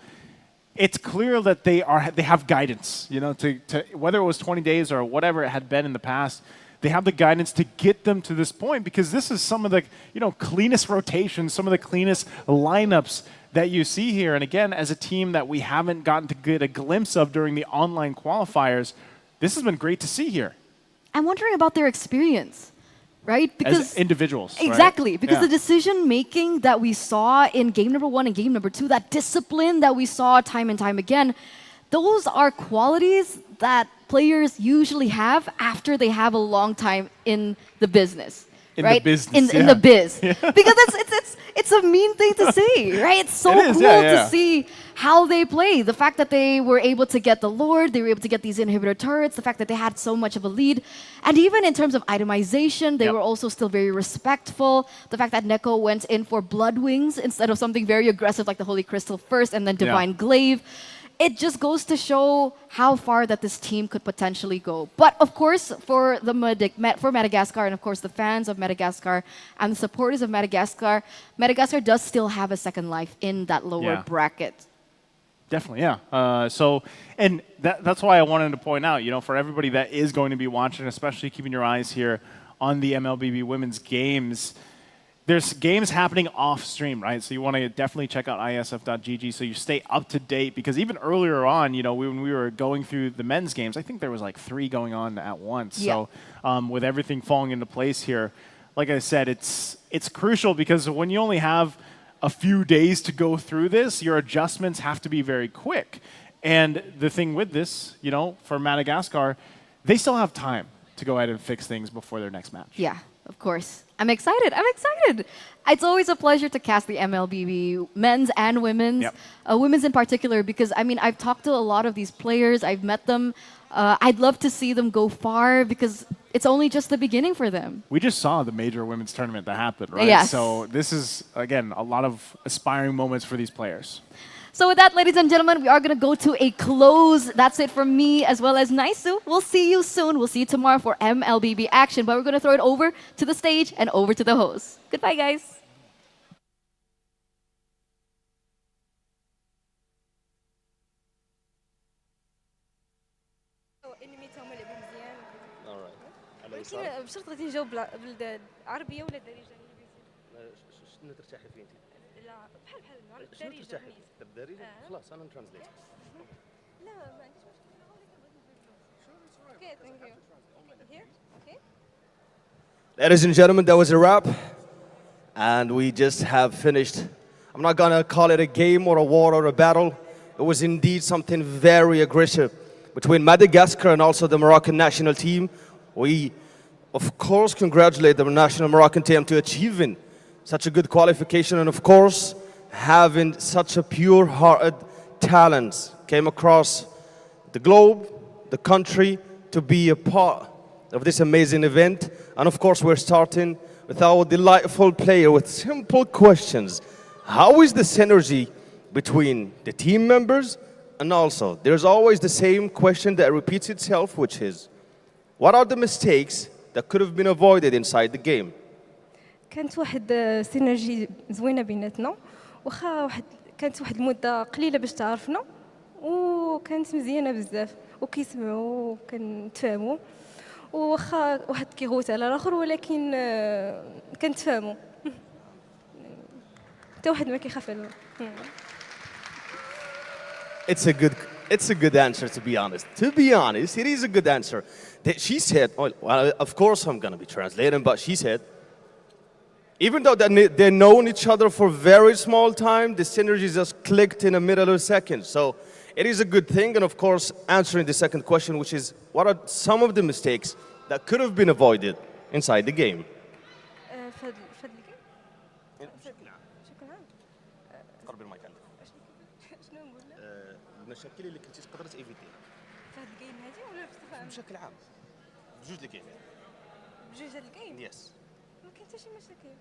S1: it's clear that they have guidance, you know, to whether it was 20 days or whatever it had been in the past, they have the guidance to get them to this point, because this is some of the, you know, cleanest rotations, some of the cleanest lineups that you see here. And again, as a team that we haven't gotten to get a glimpse of during the online qualifiers, this has been great to see here.
S5: I'm wondering about their experience, right?
S1: Because as individuals,
S5: exactly,
S1: right?
S5: because the decision making that we saw in game number 1 and game number 2, that discipline that we saw time and time again, those are qualities that players usually have after they have a long time in the business. Right?
S1: The business,
S5: in the biz. Yeah. Because it's a mean thing to say, right? It's so cool to see how they play. The fact that they were able to get the Lord, they were able to get these inhibitor turrets, the fact that they had so much of a lead. And even in terms of itemization, they were also still very respectful. The fact that Neko went in for Blood Wings instead of something very aggressive like the Holy Crystal first and then Divine Glaive. It just goes to show how far that this team could potentially go. But of course, for Madagascar, and of course the fans of Madagascar and the supporters of Madagascar, Madagascar does still have a second life in that lower bracket.
S1: Definitely, yeah. And that's why I wanted to point out, you know, for everybody that is going to be watching, especially keeping your eyes here on the Mlbb women's games, there's games happening off stream, right? So you want to definitely check out iesf.gg so you stay up to date, because even earlier on, you know, when we were going through the men's games, I think there was like 3 going on at once.
S5: Yeah.
S1: So with everything falling into place here, like I said, it's crucial, because when you only have a few days to go through this, your adjustments have to be very quick. And the thing with this, you know, for Madagascar, they still have time to go ahead and fix things before their next match.
S5: Yeah, of course. I'm excited. It's always a pleasure to cast the Mlbb, men's and women's. Women's in particular, because, I mean, I've talked to a lot of these players. I've met them. I'd love to see them go far, because it's only just the beginning for them.
S1: We just saw the major women's tournament that happened, right?
S5: Yes.
S1: So this is, again, a lot of aspiring moments for these players.
S5: So with that, ladies and gentlemen, we are going to go to a close. That's it from me as well as Naisu. We'll see you soon. We'll see you tomorrow for Mlbb action. But we're going to throw it over to the stage and over to the host. Goodbye, guys.
S6: ولكن بشرط غادي نجاوب بالعربيه ولا الدارجه
S3: شنو ترتاحي فيه انت؟
S6: لا بحال مع
S3: شنو
S6: الدارجه
S3: ترتاحي؟ الدارجه؟ خلاص انا نترانسليت.
S6: لا ما عنديش مشكل. Okay, thank you. Here? Okay.
S3: Ladies and gentlemen, that was a wrap. And we just have finished. I'm not going to call it a game or a war or a battle. It was indeed something very aggressive between Madagascar and also the Moroccan national team. We, of course, congratulate the national Moroccan team to achieving such a good qualification, and of course, having such a pure-hearted talents came across the globe, the country, to be a part of this amazing event. And of course, we're starting with our delightful player with simple questions. How is the synergy between the team members? And also, there's always the same question that repeats itself, which is, what are the mistakes that could have been avoided inside the game?
S6: كانت واحد سينرجي زوينه بيناتنا واخا كانت واحد المده قليله باش تعرفنا وكانت مزيانه بزاف وكيسمعوا وكنتفاهموا واخا واحد كيغوت على الاخر ولكن كنتفاهموا حتى واحد ما كيخاف على
S3: It's a good answer, to be honest. To be honest, it is a good answer. She said, well, of course I'm going to be translating, but she said, even though they've known each other for very small time, the synergy just clicked in the middle of a second. So it is a good thing. And of course, answering the second question, which is, what are some of the mistakes that could have been avoided inside the game?
S6: المشاكل اللي كنتي تقدر تيفيتي في هاد الجيم هادي ولا بشكل عام
S3: بجوج الجيم
S6: بجوج هاد الجيم
S3: يس
S6: ما كاين حتى شي مشاكل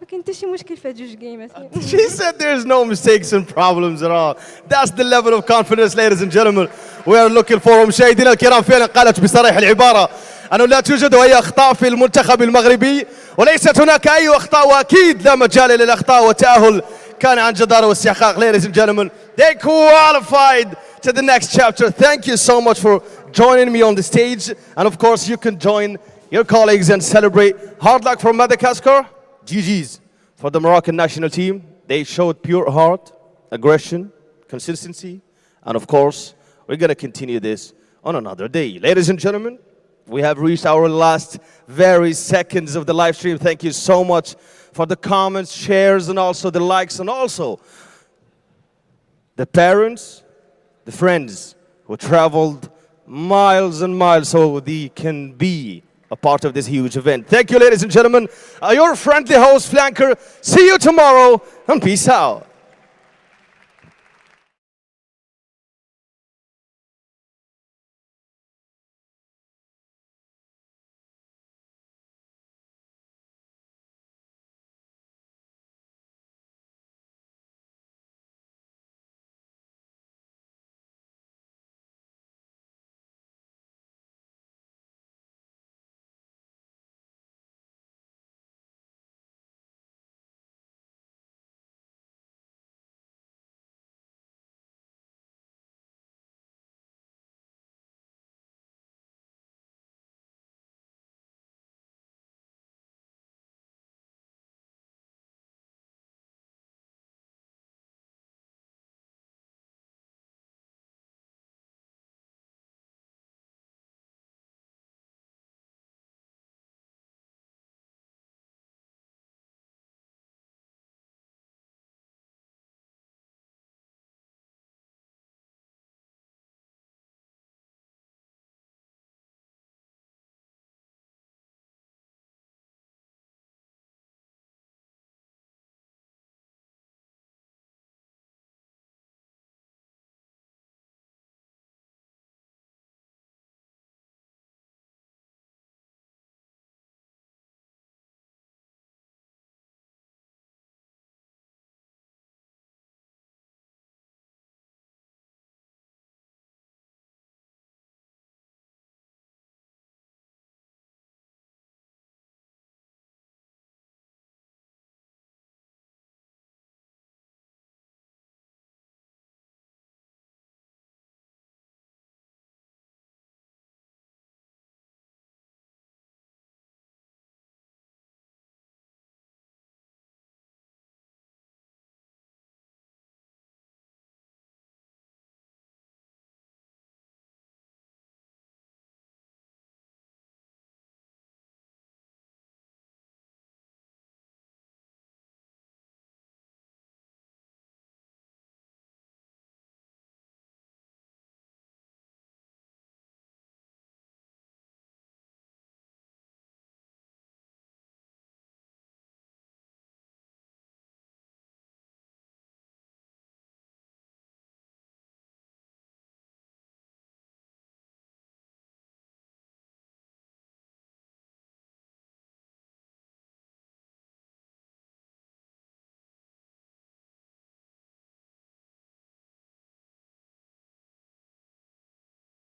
S6: ما كاين حتى شي مشكل في هاد جوج جيمات
S3: She said there's no mistakes and problems at all. That's the level of confidence, ladies and gentlemen. We are looking for. مشاهدينا الكرام فعلا قالت بصريح العبارة أنه لا توجد أي أخطاء في المنتخب المغربي وليست هناك أي أخطاء وأكيد لا مجال للأخطاء والتأهل كان عن جدارة واستحقاق. Ladies and gentlemen, they qualified to the next chapter. Thank you so much for joining me on the stage. And of course, you can join your colleagues and celebrate. Hard luck for Madagascar. GG's for the Moroccan national team. They showed pure heart, aggression, consistency. And of course, we're going to continue this on another day. Ladies and gentlemen, we have reached our last very seconds of the live stream. Thank you so much for the comments, shares, and also the likes, and also the parents, the friends who traveled miles and miles so they can be a part of this huge event. Thank you, ladies and gentlemen. Your friendly host, Flanker. See you tomorrow, and peace out.